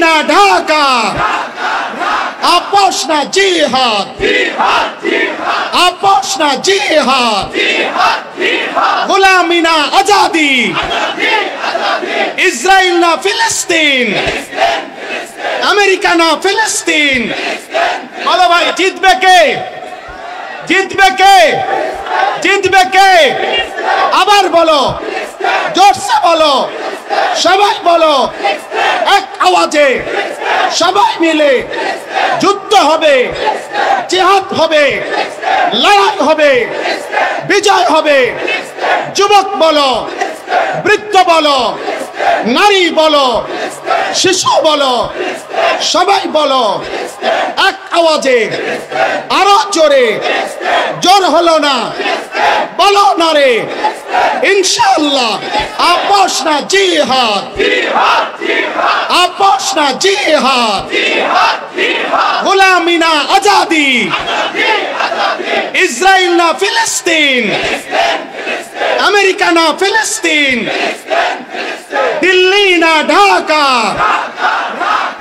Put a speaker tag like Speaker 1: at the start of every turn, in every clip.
Speaker 1: না ঢাকা, আপোষ না জিহাদ, আপোষ না জিহাদ, গোলামি না আজাদি, ইসরায়েল না ফিলিস্তিন, আমেরিকা না ফিলিস্তিন। বলো ভাই, জিতবে কে? জিতবে কে? জিতবে কে? আবার বলো, জোরসে বলো, সবাই বলো, এক আওয়াজে সবাই মিলে যুদ্ধ হবে, জিহাদ হবে, লড়াই হবে, বিজয় হবে। যুবক বলো, বৃদ্ধ বলো, নারী বলো, শিশু বলো, সবাই বলো এক আওয়াজে, আরো জোরে। জোর হলো না, বলো না রে, ইনশাআল্লাহ। আপোষ না জিহাদ, আপোষ না জিহাদ, গোলামি না আজাদি, ইসরায়েল না ফিলিস্তিন, আমেরিকা না ফিলিস্তিন, দিল্লি না ঢাকা।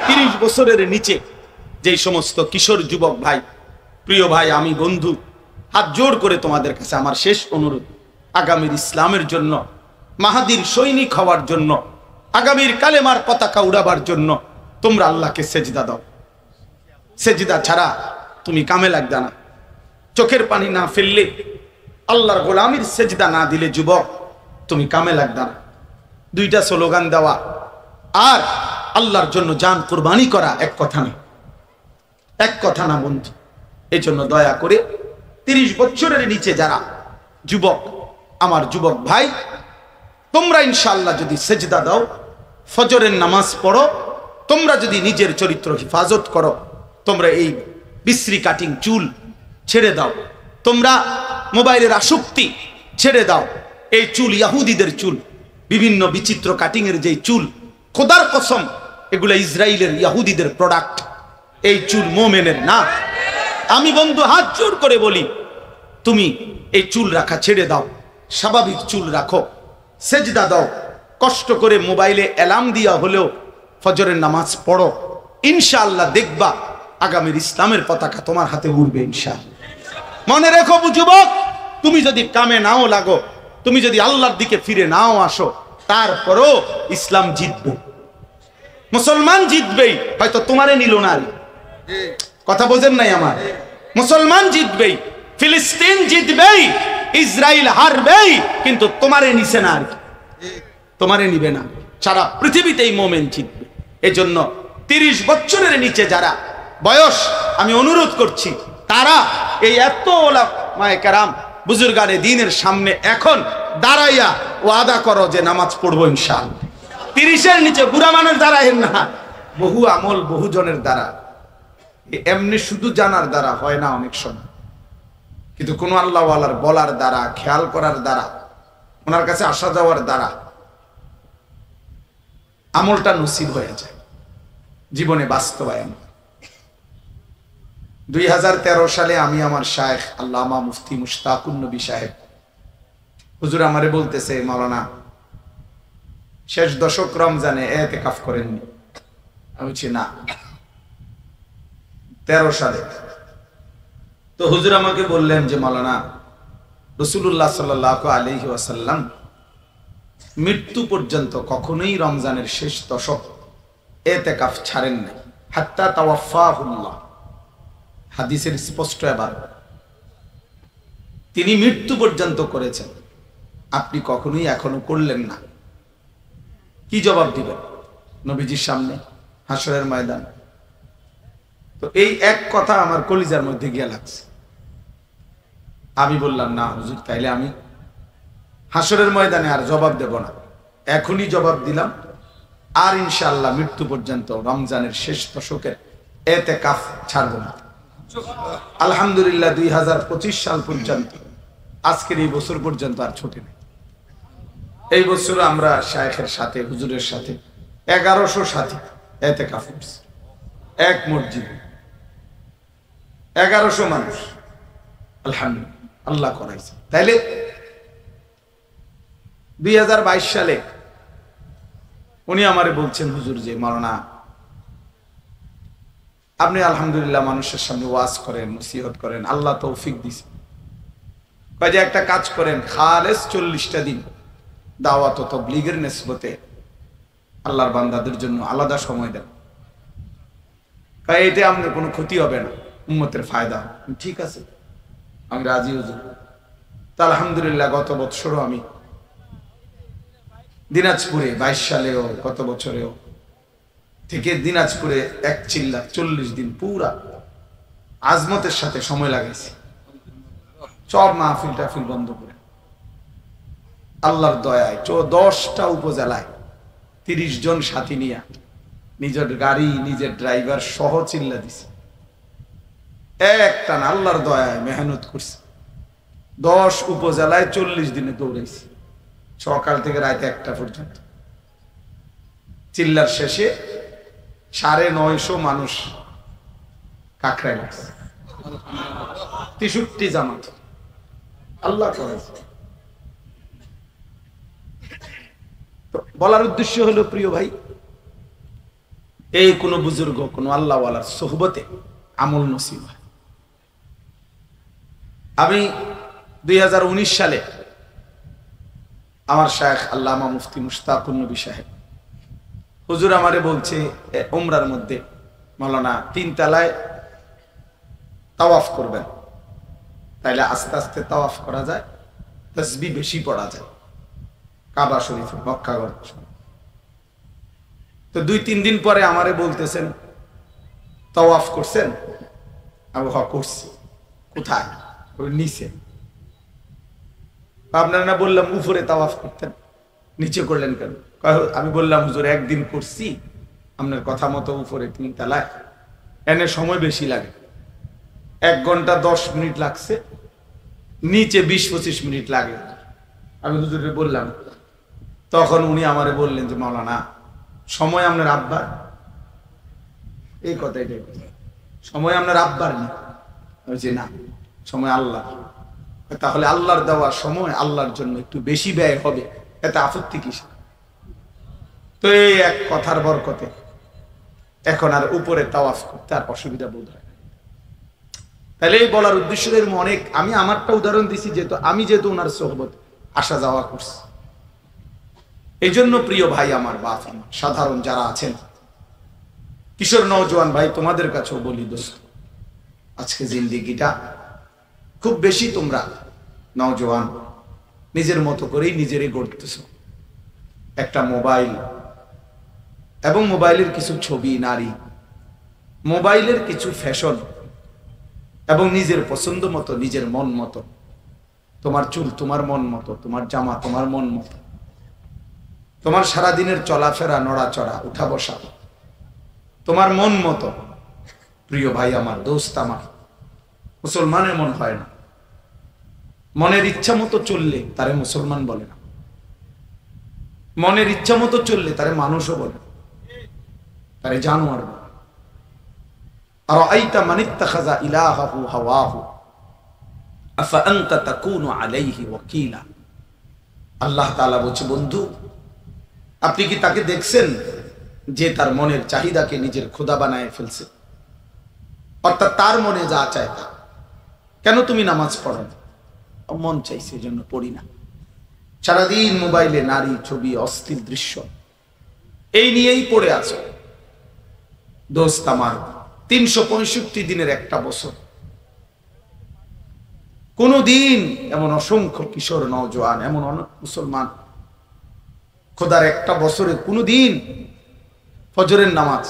Speaker 1: 30 বছরের নিচে যেই সমস্ত কিশোর যুবক ভাই, প্রিয় ভাই, আমি বন্ধু, হাত জোড় করে তোমাদের কাছে আমার শেষ অনুরোধ, আগামীর ইসলামের জন্য, মাহাদির সৈনিক হওয়ার জন্য, আগামীর কালেমার পতাকা উড়াবার জন্য তোমরা আল্লাহকে সেজদা দাও। সেজদা ছাড়া তুমি কামে লাগবে না। চোখের পানি না ফেললে, আল্লাহর গোলামির সেজদা না দিলে যুবক তুমি কামে লাগবে না। 2টা স্লোগান দেওয়া আর আল্লাহর জন্য জান কুরবানি করা এক কথা না, এক কথা না বন্ধু। এই জন্য দয়া করে 30 বছরের নিচে যারা যুবক, আমার যুবক ভাই, তোমরা ইনশাআল্লাহ যদি সেজদা দাও, ফজরের নামাজ পড়ো, তোমরা যদি নিজের চরিত্র হেফাজত করো, তোমরা এই বিশ্রী কাটিং চুল ছেড়ে দাও, তোমরা মোবাইলের আসক্তি ছেড়ে দাও। এই চুল ইহুদিদের চুল, বিভিন্ন বিচিত্র কাটিং এর যে চুল, খোদার কসম এগুলো ইসরায়েলের ইহুদিদের প্রোডাক্ট। এই চুল মোমেনের না। আমি বন্ধু হাত জোড় করে বলি, তুমি এই চুল রাখা ছেড়ে দাও, স্বাভাবিক চুল রাখো, সেজদা দাও, কষ্ট করে মোবাইলে অ্যালার্ম দিয়া হলেও ফজরের নামাজ পড়ো। ইনশাআল্লাহ দেখবা আগামীর ইসলামের পতাকা তোমার হাতে উড়বে ইনশাআল্লাহ। মনে রেখো যুবক, তুমি যদি কামে নাও লাগো, তুমি যদি আল্লাহর দিকে ফিরে নাও আসো, তারপরও ইসলাম জিতবে, মুসলমান জিতবেই। হয়তো তোমারে নিল না, কথা বোঝেন নাই আমার। মুসলমান জিতবেই, ফিলিস্তিন জিতবেই, ইসরায়েল হারবেই, কিন্তু তোমারে নিছে না, আর তোমারে নিবে না। সারা পৃথিবীতেই মোমেন জিতবে। এজন্য 30 বছরের নিচে যারা বয়স, আমি অনুরোধ করছি, তারা এই এত ওলামায়ে কেরাম বুজুর্গানে দ্বীনের সামনে এখন দাঁড়াইয়া ওয়াদা করো যে নামাজ পড়বো ইনশাআল্লাহ। 30-এর নিচে বুড়া মানুষ দাঁড়ায় না, বহু আমল বহু জনের দ্বারা, এমনি শুধু জানার দ্বারা হয় না অনেক সময়, কিন্তু কোন আল্লাহওয়ালার বলার দ্বারা, খেয়াল করার দ্বারা, ওনার কাছে আসা যাওয়ার দ্বারা আমলটা নসিব হয়ে যায়, জীবনে বাস্তবায়ন। 2013 সালে আমি আমার শায়েখ আল্লামা মুফতি মুশতাকুন নবী সাহেব হুজুর আমারে বলতেছে, মাওলানা শেষ দশক রমজানে ইতিকাফ করেননি? আমি বলছি না, 13 সালে। তো হুজুর আমাকে বললেন যে মাওলানা, রাসূলুল্লাহ সাল্লাল্লাহু আলাইহি ওয়াসাল্লাম মৃত্যু পর্যন্ত কখনোই রমজানের শেষ দশক ইতিকাফ ছাড়েন নাই, হাত্তা তাওয়াফাহুল্লাহ। হাদিসের স্পষ্ট এবার, তিনি মৃত্যু পর্যন্ত করেছেন, আপনি কখনোই এখনো করলেন না। কি জবাব দিবেন নবীজির সামনে হাসরের ময়দান? তো এই এক কথা আমার কলিজার মধ্যে গিয়ে লাগছে। আমি বললাম, না হুজুর, তাইলে আমি হাসরের ময়দানে আর জবাব দেব না, এখনই জবাব দিলাম, আর ইনশাআল্লাহ মৃত্যু পর্যন্ত রমজানের শেষ দশকের ইতিকাফ ছাড়ব না। আলহামদুলিল্লাহ 2025 সাল পর্যন্ত, আজকের এই বছর পর্যন্ত আর ছুটি নেই। এই বছর আমরা শায়েখের সাথে, হুজুরের সাথে 1100 সাথী ইতিকাফ করছি, এক মসজিদে 1100 মানুষ। আলহামদুলিল্লাহ, আল্লাহ করাইছে। তাইলে 2022 সালে উনি আমারে বলছেন, হুজুর যে মাওলানা আপনি আলহামদুলিল্লাহ মানুষের সামনে ওয়াজ করেন, নসিহত করেন, আল্লাহ তৌফিক দিছে। কয় যে একটা কাজ করেন, খালেস 40টা দিন দাওয়াত ও তাবলীগের নিসবতে আল্লাহর বান্দাদের জন্য আলাদা সময় দেন। কয় এতে আপনার কোনো ক্ষতি হবে না, উম্মতের ফায়দা। ঠিক আছে, আমি রাজি হুজুর। তা আলহামদুলিল্লাহ গত বছরও আমি দিনাজপুরে 22 সালেও গত বছরেও থেকে দিনাজপুরে এক চিল্লা 40 দিন পুরা আজমতের সাথে সময় লাগাইছি, সব মাহফিল টাফিল বন্ধ করে। আল্লাহর দয়ায় 10টা উপজেলায় 30 জন সাথী নিয়ে নিজের গাড়ি নিজের ড্রাইভার সহ চিল্লা দিছে। একটা না, আল্লাহর দয়ায় মেহনত করছে। 10 উপজেলায় 40 দিনে দৌড়াইছি, সকাল থেকে রাত 1টা পর্যন্ত। চিল্লার শেষে 950 মানুষ কাকড়ায় লাগছে, 63 জামাত। আল্লাহ করেছে। বলার উদ্দেশ্য হলো প্রিয় ভাই, এই কোন বুজুর্গ কোন আল্লাহওয়ালার সোহবতে আমল নসিব হয়। আমি 2019 সালে আমার শায়েখ আল্লামা মুফতি মুশতাকুন নবী সাহেব হুজুর আমারে বলছে উমরার মধ্যে মাওলানা 3 তলায় তাওয়াফ করবেন, তাইলে আস্তে আস্তে তাওয়াফ করা যায়, তাসবিহ বেশি পড়া যায় কাবা শরীফ মক্কা গড়। তো 2-3 দিন পরে আমারে বলতেছেন তাওয়াফ করছেন? আমি করছি। কোথায়? ওই নিচে। আপনারা না বললাম উপরে তাওয়াফ করতেন, নিচে করলেন কেন? আমি বললাম হুজুর একদিন করছি আপনার কথা মতো উপরে 3 তলায়, এনে সময় বেশি লাগে, 1 ঘন্টা 10 মিনিট লাগছে, নিচে 20-25 মিনিট লাগে। আমি হুজুরে বললাম, তখন উনি আমারে বললেন যে মাওলানা সময় আপনার আব্বার, এই কথাই সময় আপনার আব্বার না। আমি যে না, সময় আল্লাহ। তাহলে আল্লাহর দেওয়া সময় আল্লাহর জন্য একটু বেশি ব্যয় হবে, এতে আপত্তি কিসে? তো এই এক কথার বরকতে এখন আর উপরে তাওয়াফ করতে আর অসুবিধা বোধ হয়। তাহলে এই বলার উদ্দেশ্য অনেক, আমি আমারটা উদাহরণ দিছি যেহেতু আমি ওনার সোহবত আসা যাওয়া করছি। এই জন্য প্রিয় ভাই আমার, বাপ আমার, সাধারণ যারা আছেন, কিশোর নওজোয়ান ভাই, তোমাদের কাছেও বলি দোস্ত, আজকে জিন্দেগিটা খুব বেশি তোমরা নওজোয়ান নিজের মতো করেই নিজেরই গড়তেছ। একটা মোবাইল এবং মোবাইলের কিছু ছবি, নারী, মোবাইলের কিছু ফ্যাশন এবং নিজের পছন্দ মতো, নিজের মন মতো, তোমার চুল তোমার মন মতো, তোমার জামা তোমার মন মতো, তোমার সারাদিনের চলাফেরা, নড়াচড়া, উঠা বসা তোমার মন মতো। প্রিয় ভাই আমার, দোস্ত আমার, মুসলমানের মন হয় না। মনের ইচ্ছা মতো চললে তারে মুসলমান বলে না, মনের ইচ্ছা মতো চললে তারে মানুষও বলে, তারে জানোয়ার বলে। আর আইতা মানিত্তাখাযা ইলাহাহু হাওয়াহু আফা আনতা তাকুনু আলাইহি ওয়াকিলা। আল্লাহ তাআলা বলছে, বন্ধু আপনি কি তাকে দেখছেন যে তার মনের চাহিদাকে নিজের খোদা বানায় ফেলছে? অর্থাৎ তার মনে যা চায় তা। কেন তুমি নামাজ পড়ো না? মন চাইছে এজন্য পড়ি না। সারাদিন মোবাইলে নারী, ছবি, অস্থির দৃশ্য, এই নিয়েই পড়ে আছো। দোস্ত আমার, 365 দিনের একটা বছর, কোন দিন এমন অসংখ্য কিশোর নওজোয়ান, এমন অনেক মুসলমান খোদার একটা বছরে কোনদিন ফজরের নামাজ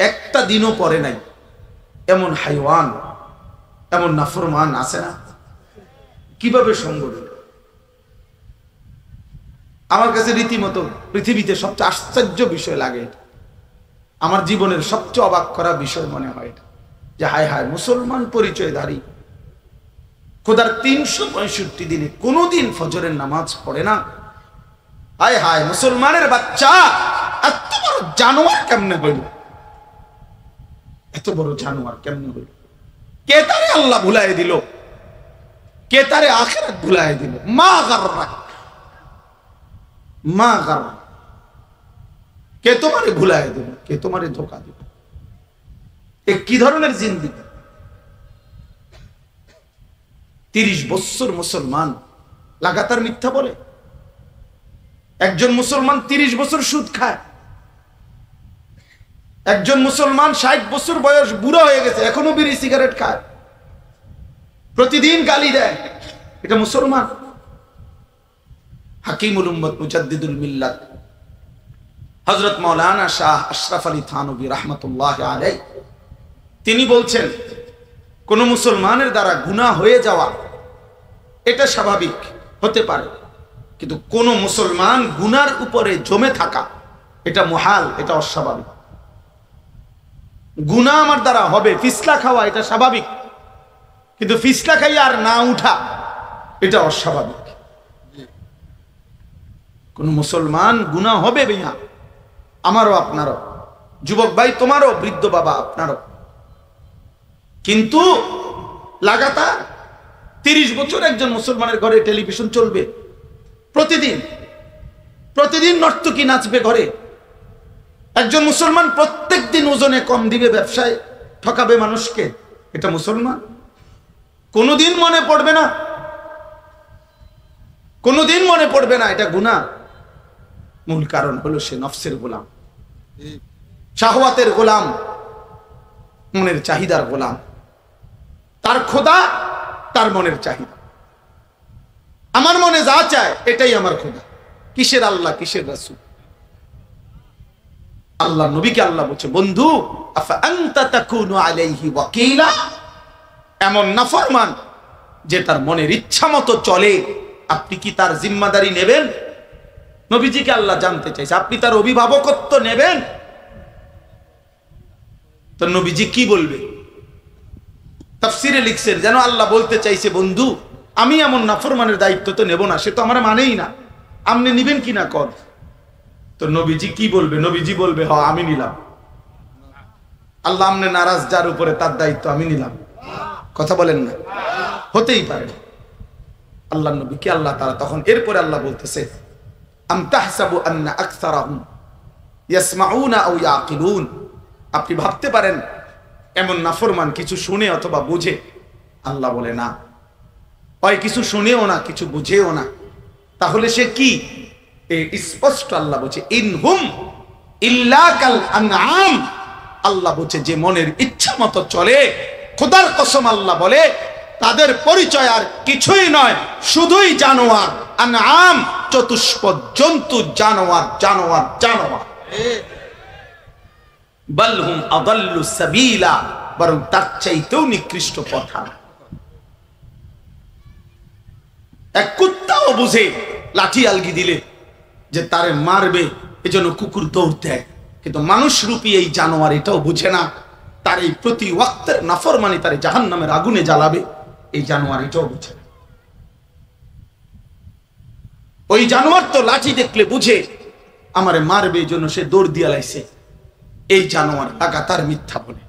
Speaker 1: একটা দিনও পড়ে নাই। এমন হাইওয়ান, এমন নাফরমান আছে না? কিভাবে সম্ভব? আমার কাছে রীতিমতো পৃথিবীতে সবচেয়ে আশ্চর্য বিষয় লাগে, আমার জীবনের সবচেয়ে অবাক করা বিষয় মনে হয় যে হায় হায়, মুসলমান পরিচয়ধারী খোদার 365 দিনে কোনদিন ফজরের নামাজ পড়ে না। হায় হায়, মুসলমানের বাচ্চা এত বড় জানোয়ার কেমনে হইল? এত বড় জানোয়ার কেমনে হইল? কে তারে আল্লাহ ভুলাই দিল? কে তারে আখিরাত ভুলাই দিল? মা গাররাক, মা গাররাক। কে তোমারে ভুলাই দিল? কে তোমারে ধোঁকা দিল? এ কি ধরনের জিন্দেগি? 30 বছর মুসলমান লাগাতার মিথ্যা বলে। একজন মুসলমান 30 বছর সুদ খায়। একজন মুসলমান 60 বছর বয়স, বুড়া হয়ে গেছে, এখনো বিড়ি সিগারেট খায়, প্রতিদিন গালি দেয়। এটা মুসলমান? হাকিমুল উম্মত মুজাদ্দিদুল মিল্লাত হযরত মাওলানা শাহ আশরাফ আলী থানভী রাহমাতুল্লাহি আলাইহি তিনি বলছেন, কোন মুসলমানের দ্বারা গুনাহ হয়ে যাওয়া এটা স্বাভাবিক হতে পারে, কিন্তু কোন মুসলমান গুনার উপরে জমে থাকা এটা মুহাল, এটা অস্বাভাবিক। গুনাহ আমার দ্বারা হবে, ফিসলা খাওয়া এটা স্বাভাবিক, কিন্তু ফিসলা খাইয়া আর না উঠা এটা অস্বাভাবিক। কোন মুসলমান গুনাহ হবে ভাইয়া, আমারও আপনারও, যুবক ভাই তোমারও, বৃদ্ধ বাবা আপনারও, কিন্তু লাগাতার 30 বছর একজন মুসলমানের ঘরে টেলিভিশন চলবে, প্রতিদিন প্রতিদিন নর্তকী নাচবে ঘরে। একজন মুসলমান প্রত্যেক দিন ওজনে কম দিবে, ব্যবসায় ঠকাবে মানুষকে, এটা মুসলমান? কোনোদিন মনে পড়বে না, কোনোদিন মনে পড়বে না এটা গুনাহ। মূল কারণ হলো সে নফসের গোলাম, শাহওয়াতের গোলাম, মনের চাহিদার গোলাম। তার খোদা তার মনের চাহিদা। আমার মনে যা চায় এটাই আমার খোদা। কিসের আল্লাহ, কিসের রাসূল? আল্লাহ নবীকে আল্লাহ বলছে, বন্ধু আফা আনতা তাকুনু আলাইহি ওয়াকিলা, এমন নাফরমান যে তার মনের ইচ্ছা মতো চলে, আপনি কি তার জিম্মাদারি নেবেন? নবীজিকে আল্লাহ জানতে চাইছে, আপনি তার অভিভাবকত্ব নেবেন? তো নবীজি কি বলবে? তাফসিরে লিখছেন, যেন আল্লাহ বলতে চাইছে, বন্ধু আমি এমন নাফরমানের দায়িত্ব তো নেব না, সে তো আমার মানেই না, আপনি নিবেন কিনা কর। তো নবীজি কি বলবে? নবীজি বলবে, হ আমি নিলাম। আল্লাহ আমনে নারাজ যার উপরে, তার দায়িত্ব আমি নিলাম। কথা বলেন না? হতেই পারে না। আল্লাহ নবীকে আল্লাহ তাআলা তখন এরপরে আল্লাহ বলতেছে, আম তাহসাবু আন্না আকসারাহুম ইয়াসমাউনা আও ইয়াকিলুন, আপনি ভাবতে পারেন এমন নাফরমান কিছু শুনে অথবা বুঝে? আল্লাহ বলে না, হয় কিছু শুনেও না, কিছু বুঝেও না, তাহলে সে কি? স্পষ্ট আল্লাহ বলছে, ইনহুম ইল্লা কাল আনআম। আল্লাহ বলছে যে মনের ইচ্ছা মতো চলে, খোদার কসম আল্লাহ বলে তাদের পরিচয় আর কিছুই নয়, শুধুই জানোয়ার। আনআম চতুষ্পদ জন্তু, জানোয়ার জানোয়ার জানোয়ার। বাল হুম আদাল্লু সাবিলা, বরং তার চাইতেও নিকৃষ্ট পথা। এক কুত্তাও বুঝে লাঠি আলগি দিলে যে তারে মারবে, এজন্য কুকুর দৌড় দেয়, কিন্তু মানুষ রূপী এই জানোয়ার এটাও বুঝে না, তার এই প্রতি ওয়াক্তের নাফরমানি তারে জাহান্নামের আগুনে জ্বালাবে, এই জানোয়ার এটাও বুঝে না। ওই জানোয়ার তো লাঠি দেখলে বুঝে আমারে মারবে, এই জন্য সে দৌড় দিয়া লাইছে। এই জানোয়ার লাগাতার মিথ্যা বলে,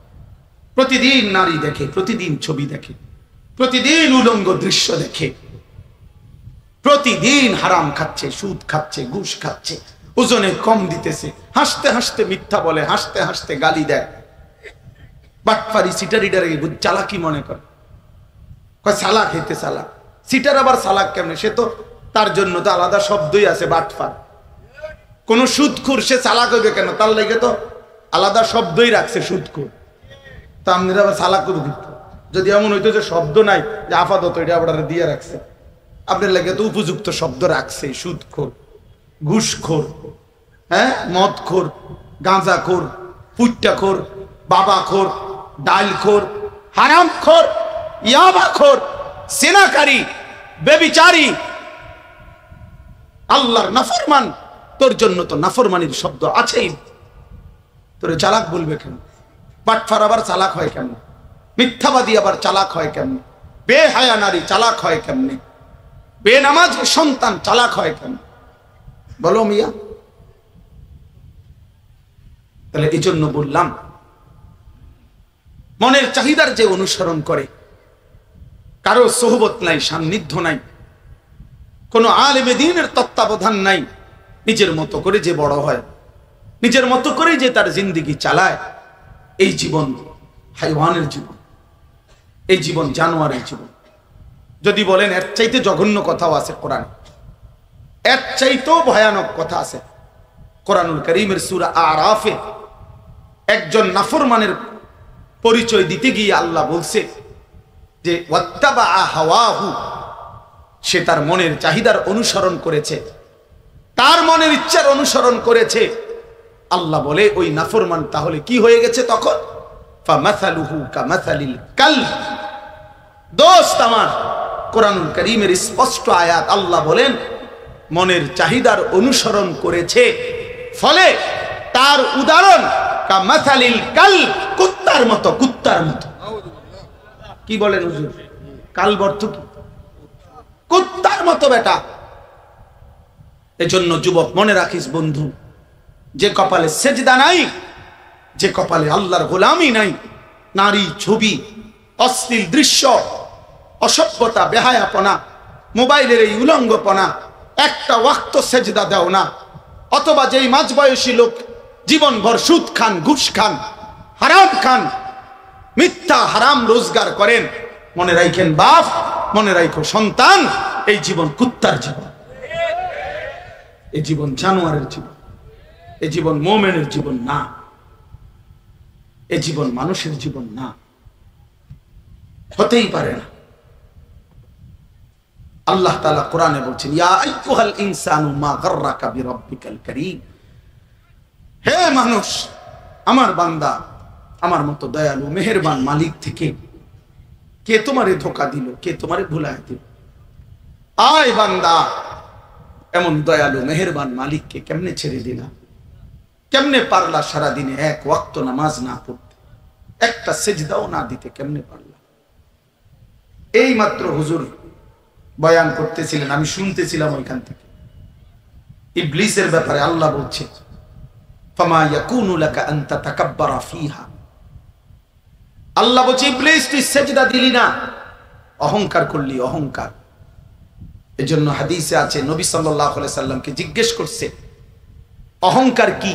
Speaker 1: প্রতিদিন নারী দেখে, প্রতিদিন ছবি দেখে, প্রতিদিন উলঙ্গ দৃশ্য দেখে, প্রতিদিন হারাম খাচ্ছে, সুদ খাচ্ছে, ঘুষ খাচ্ছে, ওজনে কম দিতেছে, হাসতে হাসতে মিথ্যা বলে, হাসতে হাসতে গালি দেয়। বাটপারি সিটারিডারে চালাকি মনে করে, সালাক হেতে সালাক। সিটার আবার সালাক কেমনে? সে তো তার জন্য তো আলাদা শব্দই আছে, বাটপার। কোন সুদখোর সে চালাক হইবে কেন? তার লাগে তো আলাদা শব্দই রাখছে, সুদখোর। তা আপনারা আবার চালাক করবো কিন্তু, যদি এমন হইতো যে শব্দ নাই, যে আপাতত এটা আবার দিয়ে রাখছে, আপনার লাগে তো উপযুক্ত শব্দ রাখছে, সুদখোর, ঘুষখোর, হ্যাঁ, মদখোর, গাঁজাখোর, পুট্টাখোর, বাবাখোর, ডালখোর, হারামখোর, ইয়াবাখোর, সিনাকারী, বেবিচারী, আল্লাহর নাফরমান। তোর জন্য তো নাফরমানির শব্দ আছেই, তোরে চালাক বলবে কেন? বাটফার আবার চালাক হয় কেমন? মিথ্যাবাদী আবার চালাক হয় কেমন? বেহায়া নারী চালাক হয় কেমনে? বেনামাজ সন্তান চালাক হয় কেন? বলো মিয়া। তাহলে এই জন্য বললাম, মনের চাহিদার যে অনুসরণ করে, কারো সোহবত নাই, সান্নিধ্য নাই, কোন আলেমে দ্বীনের তত্ত্বাবধান নাই, নিজের মতো করে যে বড় হয়, নিজের মতো করে যে তার জিন্দেগি চালায়, এই জীবন হাইওয়ানের জীবন, এই জীবন জানোয়ারের জীবন। যদি বলেন এর চাইতে জঘন্য কথাও আছে কোরআনে, এর চাইতেও ভয়ানক কথা আছে কোরআনুল কারীমের সূরা আরাফে। একজন নাফরমানের পরিচয় দিতে গিয়ে আল্লাহ বলছে যে ওয়াত্তাবা হাওয়াহু, সে তার মনের চাহিদার অনুসরণ করেছে, তার মনের ইচ্ছার অনুসরণ করেছে। আল্লাহ বলে ওই নাফরমান তাহলে কি হয়ে গেছে তখন? ফামাসালুহু কামাসালিল কালব। দোস্ত আমার, কোরআনুল কারীমের স্পষ্ট আয়াত, আল্লাহ বলেন মনের চাহিদার অনুসরণ করেছে, ফলে তার উদাহরণ কামাসালিল কালব, কুত্তার মতো। কুত্তার মতো কি বলেন হুজুর? কালব অর্থ কি? কুত্তার মতো বেটা। এজন্য যুবক মনে রাখিস বন্ধু, যে কপালে সেজদা নাই, যে কপালে আল্লাহর গোলামি নাই, নারী ছবি, অশ্লীল দৃশ্য, অসভ্যতা, বেহায়াপনা, মোবাইলের এই উলঙ্গপনা, একটা ওয়াক্ত সেজদা দাও না, অথবা যেই মাঝবয়সী লোক জীবনভর সুদ খান, ঘুষ খান, হারাম খান, মিথ্যা হারাম রোজগার করেন, মনে রাখেন বাপ, মনে রাখো সন্তান, এই জীবন কুত্তার জীবন, এই জীবন জানোয়ারের জীবন, এই জীবন মুমিনের জীবন না, এই জীবন মানুষের জীবন না, হতেই পারে না। আল্লাহ তাআলা কোরআনে বলছেন, ইয়া আইয়ুহাল ইনসানু মা গাররাকা বিরাব্বিকাল কারীম। হে মানুষ, আমার বান্দা, আমার মতো দয়ালু মেহেরবান মালিক থেকে কে তোমারে ধোঁকা দিল, কে তোমারে ভুলায় দিল? আয় বান্দা, এমন দয়ালু মেহেরবান মালিককে কেমনে ছেড়ে দিলা? কেমনে পারলা সারাদিনে এক ওয়াক্ত নামাজ না পড়তে, একটা সেজদাও না দিতে কেমনে পারলা? এই মাত্র হুজুর বয়ান করতেছিলেন, আমি শুনতেছিলাম ওইখান থেকে, ইবলিসের ব্যাপারে আল্লাহ বলছে, ফামা ইয়াকুনু লাকা আন তাতাকাব্বারা ফিহা। আল্লাহ বলছে, ইবলিস তুই সেজদা দিলি না, অহংকার করলি, অহংকার। এজন্য হাদিসে আছে, নবী সাল্লাল্লাহু আলাইহি সাল্লামকে জিজ্ঞেস করছে অহংকার কি,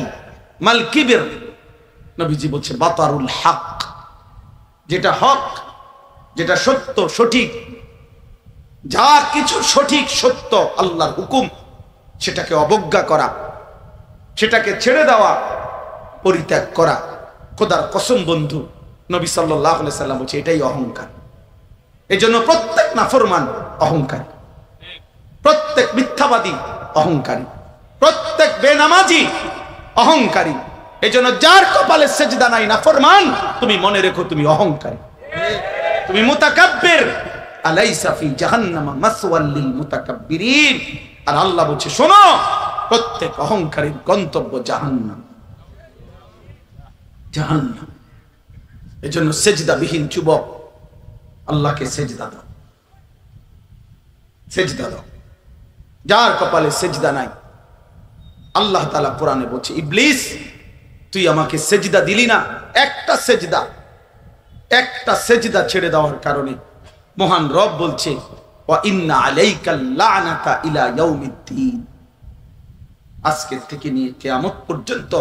Speaker 1: মাল কিবির? নবীজি বলছে বাতারুল হক, যেটা হক, যেটা সত্য, সঠিক, যা কিছু সঠিক সত্য আল্লাহর হুকুম, সেটাকে অবজ্ঞা করা, সেটাকে ছেড়ে দেওয়া, পরিত্যাগ করা। খোদার কসম বন্ধু, নবী সাল্লাল্লাহু আলাইহি সাল্লাম বলছে এটাই অহংকার। এজন্য প্রত্যেক নাফরমান অহংকারী, প্রত্যেক মিথ্যাবাদী অহংকারী, প্রত্যেক বেনামাজি অহংকারী। এজন্য যার কপালে সেজদা নাই নাফরমান, তুমি মনে রেখো তুমি অহংকারী, তুমি মুতাকাব্বির। আলাইসা ফি জাহান্নামা মাসওয়াল লিল মুতাকাব্বিরিন। আর আল্লাহ বলছে শোনো, প্রত্যেক অহংকারীর গন্তব্য জাহান্নাম, জাহান্নাম। এজন্য সেজদাবিহীন যুবক, আল্লাহকে সেজদা দাও, সেজদা দাও। যার কপালে সেজদা নাই, আল্লাহ তাআলা কোরআনে বলছে, ইবলিস তুই আমাকে সেজদা দিলি না, একটা সেজদা, একটা সেজদা ছেড়ে দেওয়ার কারণে মহান রব বলছে, ওয়া ইন্না আলাইকাল লানাতা ইলা ইয়াউমিদ্দিন। আজকে থেকে নিয়ে কিয়ামত পর্যন্ত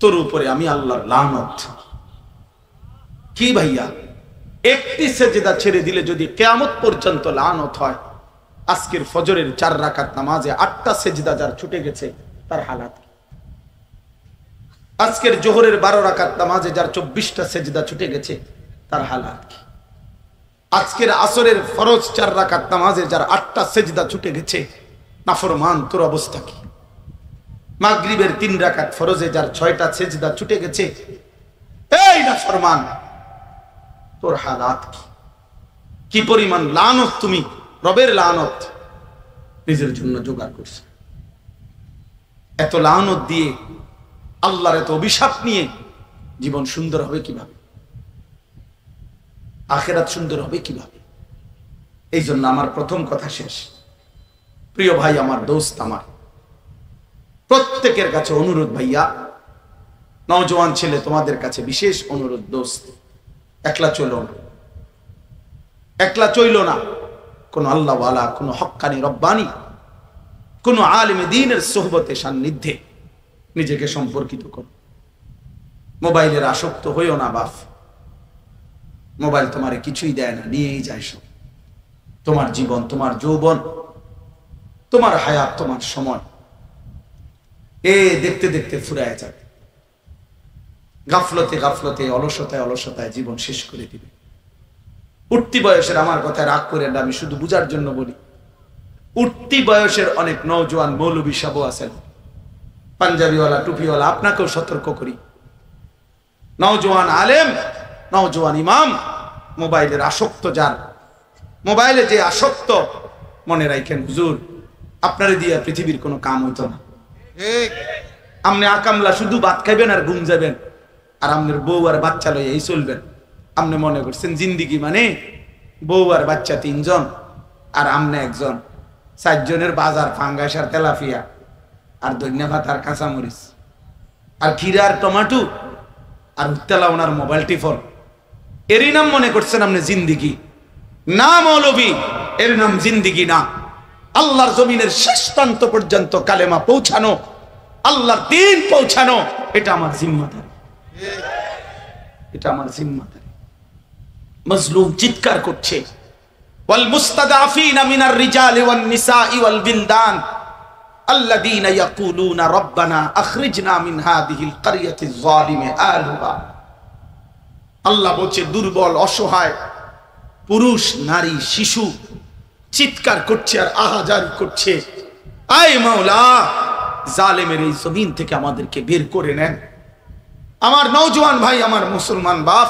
Speaker 1: তোর উপরে আমি আল্লাহর লানত। কি ভাইয়া, একটি সেজদা ছেড়ে দিলে যদি কিয়ামত পর্যন্ত লানত হয়, আজকের ফজরের 4 রাকাত নামাজে 8টা সেজদা যার ছুটে গেছে তার হালাত কি? আজকের জোহরের 12 রাকাত নামাজে যার 24টা সেজদা ছুটে গেছে তার হালাত কি? আজকের আসরের ফরজ 4 রাকাত নামাজে যার 8টা সেজদা ছুটে গেছে, নাফরমান তোর অবস্থা কি? মাগরিবের 3 রাকাত ফরজে যার 6টা সেজদা ছুটে গেছে, এই নাফরমান তোর হালাত কি? কি পরিমাণ লানত তুমি, রবের লানত নিজের জন্য জোগাড় করছে। এত লানত দিয়ে, আল্লাহর এত অভিশাপ নিয়ে জীবন সুন্দর হবে কিভাবে? আখিরাত সুন্দর হবে কিভাবে? এই জন্য আমার প্রথম কথা শেষ। প্রিয় ভাই আমার, দোস্ত আমার, প্রত্যেকের কাছে অনুরোধ ভাইয়া, নওজোয়ান ছেলে তোমাদের কাছে বিশেষ অনুরোধ, দোস্ত একলা চলো না, একলা চইল না। কোন আল্লাহওয়ালা, কোন হক্কানি রব্বানি, কোন আলেম দ্বীনের সোহবতে সান্নিধ্যে নিজেকে সম্পর্কিত করো। মোবাইলের আসক্ত হইও না বাপ, মোবাইল তোমারে কিছুই দেয় না, নিয়েই যায় সব। তোমার জীবন, তোমার যৌবন, তোমার হায়াত, তোমার সময় দেখতে দেখতে ফুরায় যাবে। গাফলতে গাফলতে, অলসতায় অলসতায় জীবন শেষ করে দিবে। উঠতি বয়সের, আমার কথায় রাগ করেন না, আমি শুধু বুঝার জন্য বলি, উঠতি বয়সের অনেক নওজোয়ান মৌলবী সাহেব আছেন, পাঞ্জাবিওয়ালা, টুপিওয়ালা, আপনাকেও সতর্ক করি, নওজোয়ান আলেম, নওজোয়ান ইমাম, মোবাইলের আসক্ত যার, মোবাইলে যে আসক্ত, মনে রাখেন হুজুর আপনারে দিয়ে পৃথিবীর কোনো কাম হইতো না। আপনি আকামলা শুধু ভাত খাইবেন আর ঘুম যাবেন, আর আপনার বউ আর বাচ্চা লইয়া এই চলবেন। আপনি মনে করছেন জিন্দিগি মানে বউ আর বাচ্চা 3 জন, আর আমনে একজন, 4 জনের বাজার, ফাঙ্গাস আর তেলাফিয়া আর ধনিয়া ভাত আর কাঁচামরিচ আর খিরা আর টমাটো আর উত্তেলা ওনার মোবাইল টিফল, এরই নাম মনে করছেন আপনি জিন্দিগি? না মৌলবী, এর নাম জিন্দিগি না। আল্লাহর জমিনের শেষ প্রান্ত পর্যন্ত কালেমা পৌঁছানো, আল্লাহর দ্বীন পৌঁছানো, এটা আমার জিম্মাদারি, এটা আমার জিম্মাদারি। মজলুম চিৎকার করছে, ওয়াল মুস্তাদাফিনা মিনার রিজালি ওয়ান নিসাই ওয়াল বিলদান আল্লাযীনা ইয়াকুলুনা রাব্বানা আখরিজনা মিন হাযিহিল ক্বরিয়াতিজ যালিমি আহলুহা। আল্লাহ বলছে দুর্বল, অসহায় পুরুষ, নারী, শিশু চিৎকার করছে আর আহাজারি করছে, আয় মাওলা জালেমের এই জমিন থেকে আমাদেরকে বের করে নেন। আমার নওজোয়ান ভাই, আমার মুসলমান বাপ,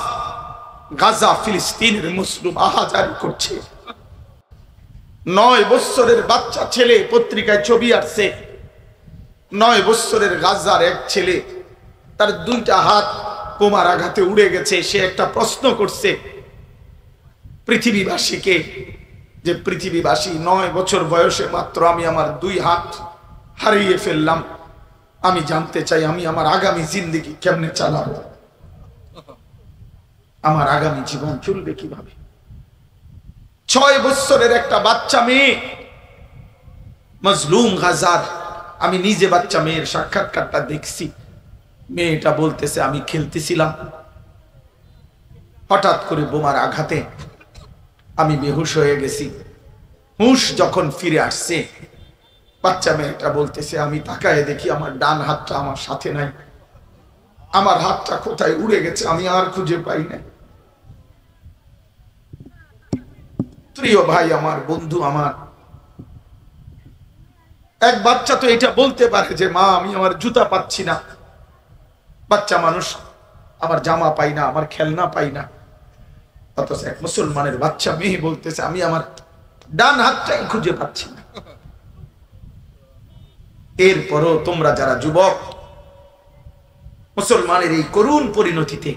Speaker 1: গাজা ফিলিস্তিনের মুসলিম আহাজারি করছে। 9 বছরের বাচ্চা ছেলে, পত্রিকায় ছবি আসছে, 9 বছরের গাজার এক ছেলে, তার 2টা হাত বোমার আঘাতে উড়ে গেছে। সে একটা প্রশ্ন করছে পৃথিবীবাসীকে, যে পৃথিবীবাসী 9 বছর বয়সে মাত্র আমি আমার 2 হাত হারিয়ে ফেললাম, আমি জানতে চাই আমি আমার আগামী জিন্দেগি কেমনে চালাবো, আমার আগামী জীবন চলবে কিভাবে। 6 বছরের একটা বাচ্চা মেয়ে, মজলুম গাজার, আমি নিজে বাচ্চা মেয়ের সাক্ষাৎকারটা দেখছি। মেয়েটা বলতেছে আমি খেলতেছিলাম, হঠাৎ করে বোমার আঘাতে আমি বেহুশ হয়ে গেছি। হুঁশ যখন ফিরে আসছে, বাচ্চা মেয়েটা বলতেছে আমি তাকায় দেখি আমার ডান হাতটা আমার সাথে নাই, আমার হাতটা কোথায় উড়ে গেছে আমি আর খুঁজে পাই না। প্রিয় ভাই আমার, বন্ধু আমার, এক বাচ্চা তো এটা বলতে পারে যে মা আমি আমার জুতা পাচ্ছি না, বাচ্চা মানুষ, আমার জামা পাই না, আমার খেলনা পাই না। অথচ এক মুসলমানের বাচ্চা মেয়ে বলতেছে আমি আমার ডান হাতটাই খুঁজে পাচ্ছি না। এরপরও তোমরা যারা যুবক, মুসলমানের এই করুণ পরিণতিতে,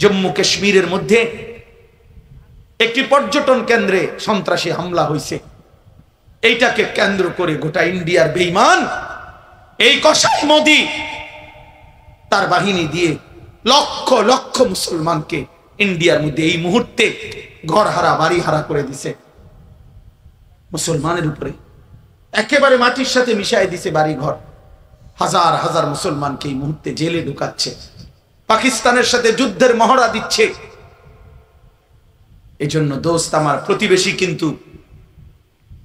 Speaker 1: জম্মু কাশ্মীরের মধ্যে একটি পর্যটন কেন্দ্রে সন্ত্রাসী হামলা হয়েছে, এইটাকে কেন্দ্র করে গোটা ইন্ডিয়ার বেঈমান এই কসাই মোদি তার বাহিনী দিয়ে লক্ষ লক্ষ মুসলমানকে ইন্ডিয়ার মধ্যে এই মুহূর্তে ঘর হারা, বাড়ি হারা করে দিছে। মুসলমানের উপরে একেবারে মাটির সাথে মিশাই দিছে বাড়ি ঘর। হাজার হাজার মুসলমানকে এই মুহূর্তে জেলে ঢুকাচ্ছে, পাকিস্তানের সাথে যুদ্ধের মহড়া দিচ্ছে। এই জন্য দোস্ত আমার, প্রতিবেশী কিন্তু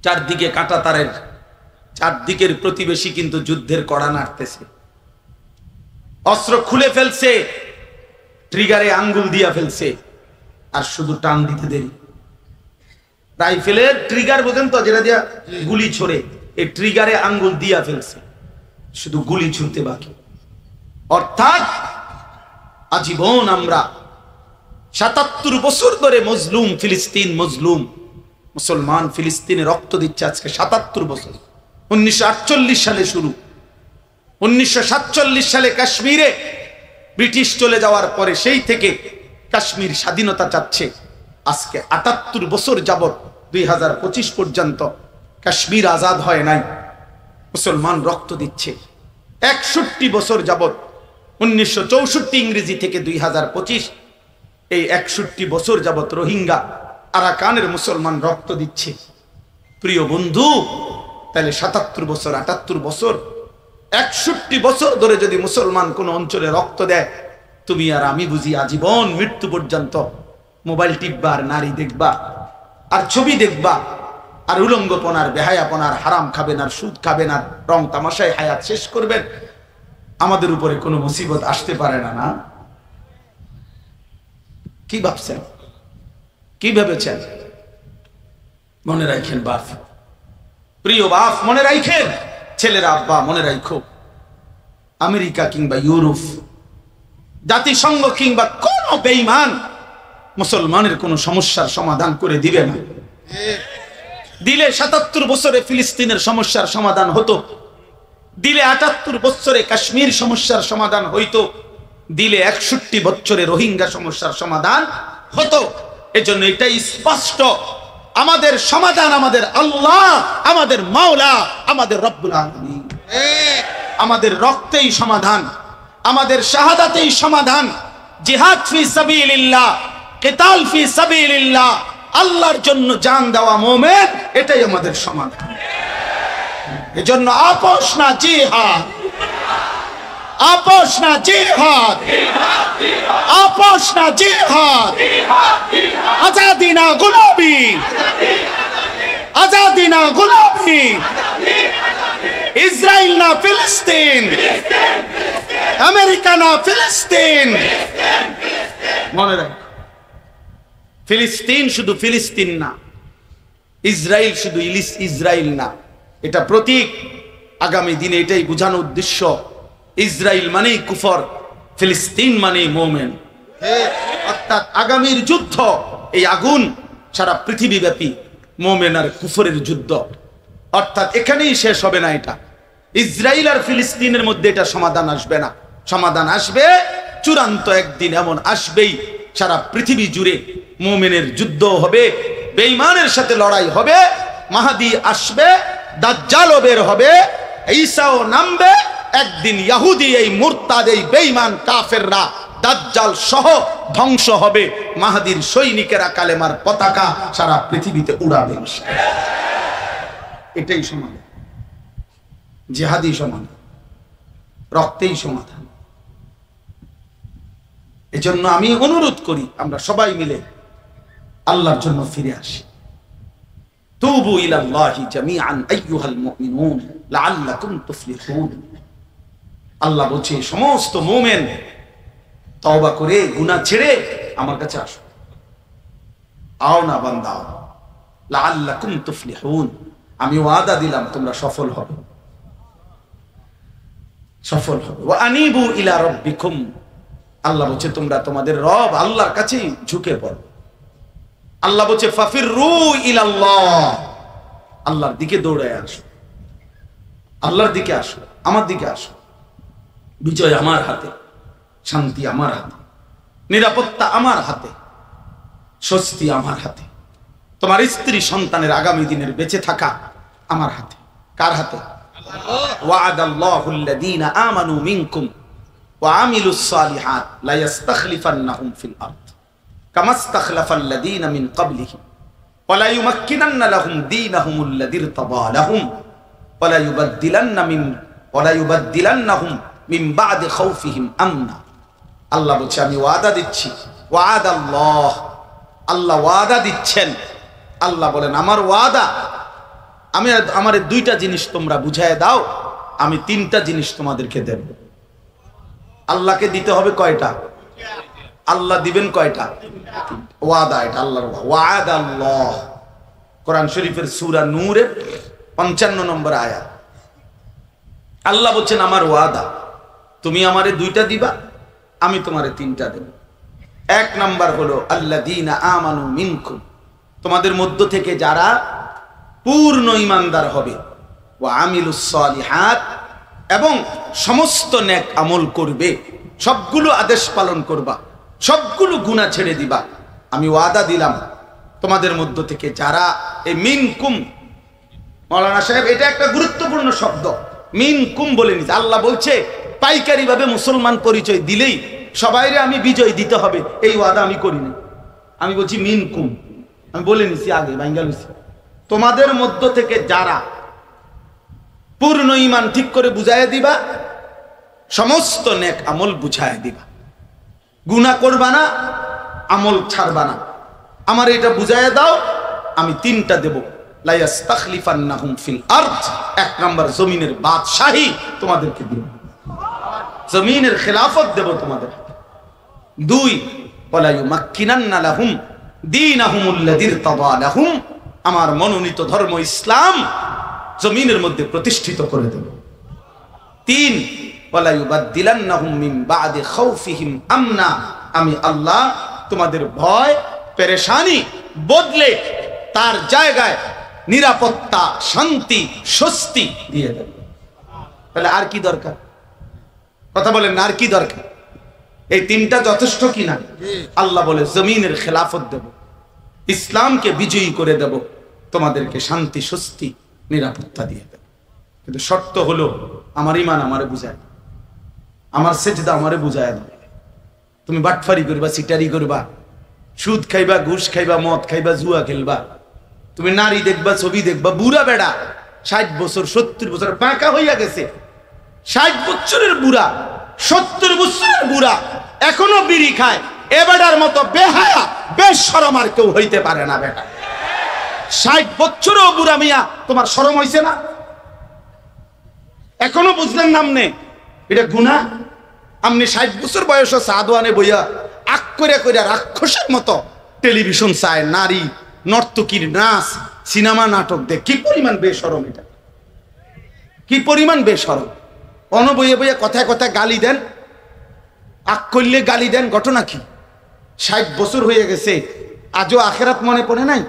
Speaker 1: চারদিকে কাঁটা তারের, চারদিকের প্রতিবেশী কিন্তু যুদ্ধের কড়া নাড়তেছে, অস্ত্র খুলে ফেলছে, ট্রিগারে আঙ্গুল দিয়া ফেলছে, আর শুধু টান দিতে দেরি। রাইফেলের ট্রিগার বোঝেন তো, যেটা দিয়া গুলি ছোড়ে, এই ট্রিগারে আঙ্গুল দিয়া ফেলছে, শুধু গুলি ছুঁতে বাকি। অর্থাৎ আজীবন আমরা ৭৭ বছর ধরে মজলুম ফিলিস্তিন, মজলুম মুসলমান ফিলিস্তিনে রক্ত দিচ্ছে আজকে ৭৭ বছর। 1948 সালে শুরু, 1947 সালে কাশ্মীরে ব্রিটিশ চলে যাওয়ার পরে সেই থেকে কাশ্মীর স্বাধীনতা চাচ্ছে। আজকে ৭৮ বছর যাবত 2025 পর্যন্ত কাশ্মীর আজাদ হয় নাই, মুসলমান রক্ত দিচ্ছে। 61 বছর যাবত, 1964 ইংরেজি থেকে 2025, এই 61 বছর যাবত রোহিঙ্গা আরাকানের মুসলমান রক্ত দিচ্ছে। প্রিয় বন্ধু, তাহলে ৭৭ বছর, ৭৮ বছর, 61 বছর ধরে যদি মুসলমান কোন অঞ্চলে রক্ত দেয়, তুমি আর আমি বুঝি আজীবন মৃত্যু পর্যন্ত মোবাইল টিপবা আর নারী দেখবা আর ছবি দেখবা আর উলঙ্গপনার বেহায়াপনার হারাম খাবেন আর সুদ খাবেন আর রং তামাশায় হায়াত শেষ করবেন। আমাদের উপরে কোনো মুসিবত আসতে পারে না। না, কি ভাবছেন, কি ভেবেছেন? মনে রাখেন বাপ, প্রিয় বাপ মনে রাখেন, ছেলেরা আব্বা মনে রাখো, আমেরিকা কিংবা ইউরোপ, জাতিসংঘ কিংবা কোন বেঈমান মুসলমানের কোন সমস্যার সমাধান করে দিবে না। দিলে ৭৭ বছরে ফিলিস্তিনের সমস্যার সমাধান হতো, দিলে ৭৮ বছরে কাশ্মীর সমস্যার সমাধান হইতো, দিলে ৬১ বছরে রোহিঙ্গা সমস্যার সমাধান হতো। এজন্য এটাই স্পষ্ট, আমাদের সমাধান আমাদের আল্লাহ, আমাদের মাওলা, আমাদের রব্বুল আলামিন। আমাদের রক্তেই সমাধান, আমাদের শাহাদাতেই সমাধান। জিহাদ ফি সাবিলিল্লাহ, কিতাল ফি সাবিলিল্লাহ, আল্লাহর জন্য জান দেওয়া মুমিন, এটাই আমাদের সমাধান। এজন্য আপোষ না জিহাদ, আপোষ না জিহাদ, আপোষ না জিহাদ, আজাদি না গোলামি, আজাদি না গোলামি, ইসরায়েল না ফিলিস্তিন, আমেরিকা না ফিলিস্তিন। মনে রাখ, ফিলিস্তিন শুধু ফিলিস্তিন না, ইসরায়েল শুধু ইসরায়েল না, এটা প্রতীক। আগামী দিনে এটাই বোঝানোর উদ্দেশ্য, ইসরায়েল মানেই কুফর, ফিলিস্তিন মানেই মুমিন। অর্থাৎ আগামীর যুদ্ধ, এই আগুন সারা পৃথিবীব্যাপী মুমিন আর কুফরের যুদ্ধ। অর্থাৎ এখানেই শেষ হবে না এটা, ইসরায়েল আর ফিলিস্তিনের মধ্যে এটা সমাধান আসবে না। সমাধান আসবে চূড়ান্ত একদিন, এমন আসবেই সারা পৃথিবী জুড়ে মুমিনের যুদ্ধ হবে, বেঈমানের সাথে লড়াই হবে, মাহদী আসবে, দাজ্জালও বের হবে, ঈসাও নামবে। একদিন ইহুদি, এই মুরতাদ, এই বেঈমান কাফেররা দাজ্জাল সহ ধ্বংস হবে, মাহদীর সৈনিকেরা কালেমার পতাকা সারা পৃথিবীতে উড়াবে। এটাই সমাধান, জিহাদি সমাধান, রক্তেই সমাধান। এজন্য আমি অনুরোধ করি আমরা সবাই মিলে আল্লাহর জন্য ফিরে আসি। তুবু ইলাল্লাহি জামিআন আইয়ুহাল মুমিনুন লাআল্লাকুম তুফলিহুন। আল্লাহ বলছে সমস্ত মুমিন তওবা করে গুনাহ ছেড়ে আমার কাছে আসো। আও না বান্দা, লাআল্লাকুম তুফলিহুন, আমি ওয়াদা দিলাম তোমরা সফল হবে, সফল হবে। ওয়া আনিবু ইলা রাব্বিকুম, আল্লাহ বলছে তোমরা তোমাদের রব আল্লাহর কাছে ঝুঁকে পড়ো। আল্লাহ বলছে ফাফিরু ইলাল্লাহ, আল্লাহর দিকে দৌড়ে আসো, আল্লাহর দিকে আসো, আমার দিকে আসো। বিজয় আমার হাতে, শান্তি আমার হাতে, নিরাপত্তা আমার হাতে, স্বস্তি আমার হাতে, তোমার স্ত্রী সন্তানের আগামী দিনের বেঁচে থাকা আমার হাতে। কার হাতে? ওয়া'দাল্লাহুল্লাযীনা আমানু মিনকুম ওয়া আমিলুস সালিহাত লা ইস্তাখলিফান্নাহুম ফিল আরদ কামা ইস্তাখলাফাল্লাযীনা মিন ক্বাবলিহিম ওয়া লা ইউমাক্কিনান্না লাহুম দীনাহুমুল্লাযী ইরতাদা লাহুম ওয়া লা ইউবাদদিলান্নাহুম মিন বা'দি খাউফিহিম আমনা। আল্লাহ বলছে আমি ওয়াদা দিচ্ছি, ওয়া'দাল্লাহ, আল্লাহ ওয়াদা দিচ্ছেন। আল্লাহ বলেন আমার ওয়াদা, আমার দুইটা জিনিস তোমরা বুঝায় দাও, আমি তিনটা জিনিস তোমাদেরকে দেব। আল্লাহকে দিতে হবে কয়টা? আল্লাহ দিবেন কয়টা? ওয়াদা, এটা আল্লাহর ওয়াদাল্লাহ। কোরআন শরীফের সূরা নূরের ৫৫ নম্বর আয়াত। আল্লাহ বলছেন আমার ওয়াদা, তুমি আমারে দুইটা দিবা, আমি তোমারে তিনটা দেব। এক নাম্বার হলো আল্লাযীনা আমানু মিনকুম, তোমাদের মধ্য থেকে যারা পূর্ণ ঈমানদার হবে, ওয়া আমিলুস সালিহাত, এবং সমস্ত নেক আমল করবে, সবগুলো আদেশ পালন করবা, সবগুলো গুনাহ ছেড়ে দিবা। আমি ওয়াদা দিলাম তোমাদের মধ্য থেকে যারা এই মিনকুম, মাওলানা সাহেব এটা একটা গুরুত্বপূর্ণ শব্দ, মিনকুম বলে নিছে। আল্লাহ বলছে পাইকারি ভাবে মুসলমান পরিচয় দিলেই সবাইরে আমি বিজয় দিতে হবে, এই ওয়াদা আমি করিনি। আমি বলছি মিনকুম, আমি বলে নিছি আগে, বাঙ্গালুসি, তোমাদের মধ্য থেকে যারা পূর্ণ ঈমান ঠিক করে বুঝায় দিবা, সমস্ত নেক আমল বুঝায় দিবা। গুনাহ করবা না, আমল ছাড়বা না। আমার এটা বুঝাইয়া দাও, আমি তিনটা দেব। লা ইস্তাখলিফান্নাহুম ফিল আরদ, এক নাম্বার জমিনের বাদশাহী তোমাদেরকে দেব, জমিনের খেলাফত দেব তোমাদের। দুই, ওয়ালা ইউমাক্কিনান্না লাহুম দীনাহুমুল্লাযী ইরতাদা লাহুম, আমার মনোনীত ধর্ম ইসলাম জমিনের মধ্যে প্রতিষ্ঠিত করে দেব। তিন, ওয়ালা ইউবাদদিলান্নাহুম মিন বা'দি খাউফিহিম আমনা, আমি আল্লাহ তোমাদের ভয় পেরেশানি বদলে তার জায়গায় নিরাপত্তা, শান্তি, স্বস্তি দিয়ে দেব। তাহলে আর কি দরকার? কথা বলেন না, আর কি দরকার? এই তিনটা যথেষ্ট কিনা? আল্লাহ বলে জমিনের খেলাফত দেব, ইসলামকে বিজয়ী করে দেব, তোমাদেরকে শান্তি, স্বস্তি, নিরাপত্তা দিয়ে দেব। কিন্তু শর্ত হলো আমার ঈমান আমারে বুঝায়, আমার সেজদা আমারে বুঝায় দাও। তুমি বাটফারি করবা, সিটারি করবা, সুদ খাইবা, ঘুষ খাইবা, মদ খাইবা, জুয়া খেলবা, তুমি নারী দেখবা, ছবি দেখবা, বুড়া বেড়া 60 বছর 70 বছর বাঁকা হইয়া গেছে, 60 বছরের বুড়া, 70 বছরের বুড়া এখনো বিড়ি খায়, এ বেটার মতো বেহায়া বেশরম আর কেউ হইতে পারে না। বেটা 60 বছরও বুড়া মিয়া, তোমার শরম হইছে না? এখনো বুঝলেন নামনে এটা গুনাহ? আপনি 60 বছর বয়স সাদওয়ানে বইয়া আক করে করে রাক্ষসের মতো টেলিভিশন চায়, নারী নর্তকীর নাচ, সিনেমা নাটক দেখ, কি পরিমাণ বেশরম এটা, কি পরিমাণ বেশরম। অন বইয়ে বইয়ে কথায় কথায় গালি দেন, আক করলে গালি দেন, ঘটনা কি? 60 বছর হয়ে গেছে, আজও আখেরাত মনে পড়ে নাই?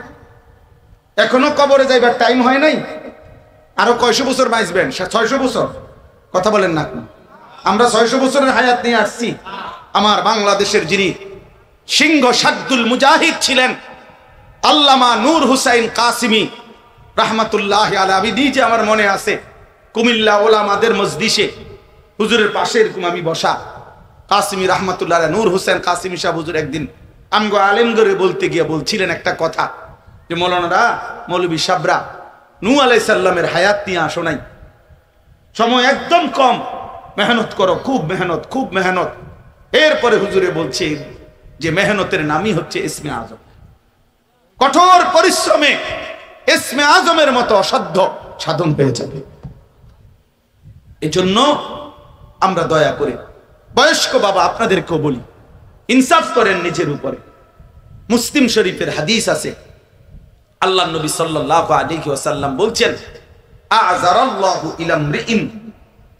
Speaker 1: এখনো কবরে যাইবার টাইম হয় নাই? আরো কয়শো বছর বাঁচবেন? 600 বছর? কথা বলেন না। আমরা 600 বছরের হায়াত নিয়ে আসছি। আমার বাংলাদেশের যিনি সিংহ শাদ্দুল মুজাহিদ ছিলেন আল্লামা নূর হুসাইন কাসিমি রাহমাতুল্লাহি আলাইহি, আমি নিজে আমার মনে আছে কুমিল্লা ওলামাদের মজলিসে হুজুরের পাশে এরকম আমি বসা, কাসিমি রাহমাতুল্লাহ আলাইহি, নূর হুসাইন কাসিমি সাহেব হুজুর একদিন আমগো আলেমগরে বলতে গিয়ে বলছিলেন একটা কথা, যে মৌলানারা, মৌলবী সাবরা, নূহ আলাইহিস সালামের হায়াত নিয়ে আসো নাই, সময় একদম কম, মেহনত করো, খুব মেহনত, খুব মেহনত। এরপরে হুজুরে বলছে যে মেহনতের নামই হচ্ছে ইসমে আজম, কঠোর পরিশ্রমে ইসমে আজমের মতো অসাধ্য সাধন পেয়ে যাবে। এজন্য আমরা দয়া করে বয়স্ক বাবা আপনাদেরকেও বলি, ইনসাফ করেন নিজের উপরে। মুসলিম শরীফের হাদিস আছে, আল্লাহ নবী সাল্লাল্লাহু আলাইহি ওয়াসাল্লাম বলছেন, আ'যারাল্লাহু ইলা ইমরিইন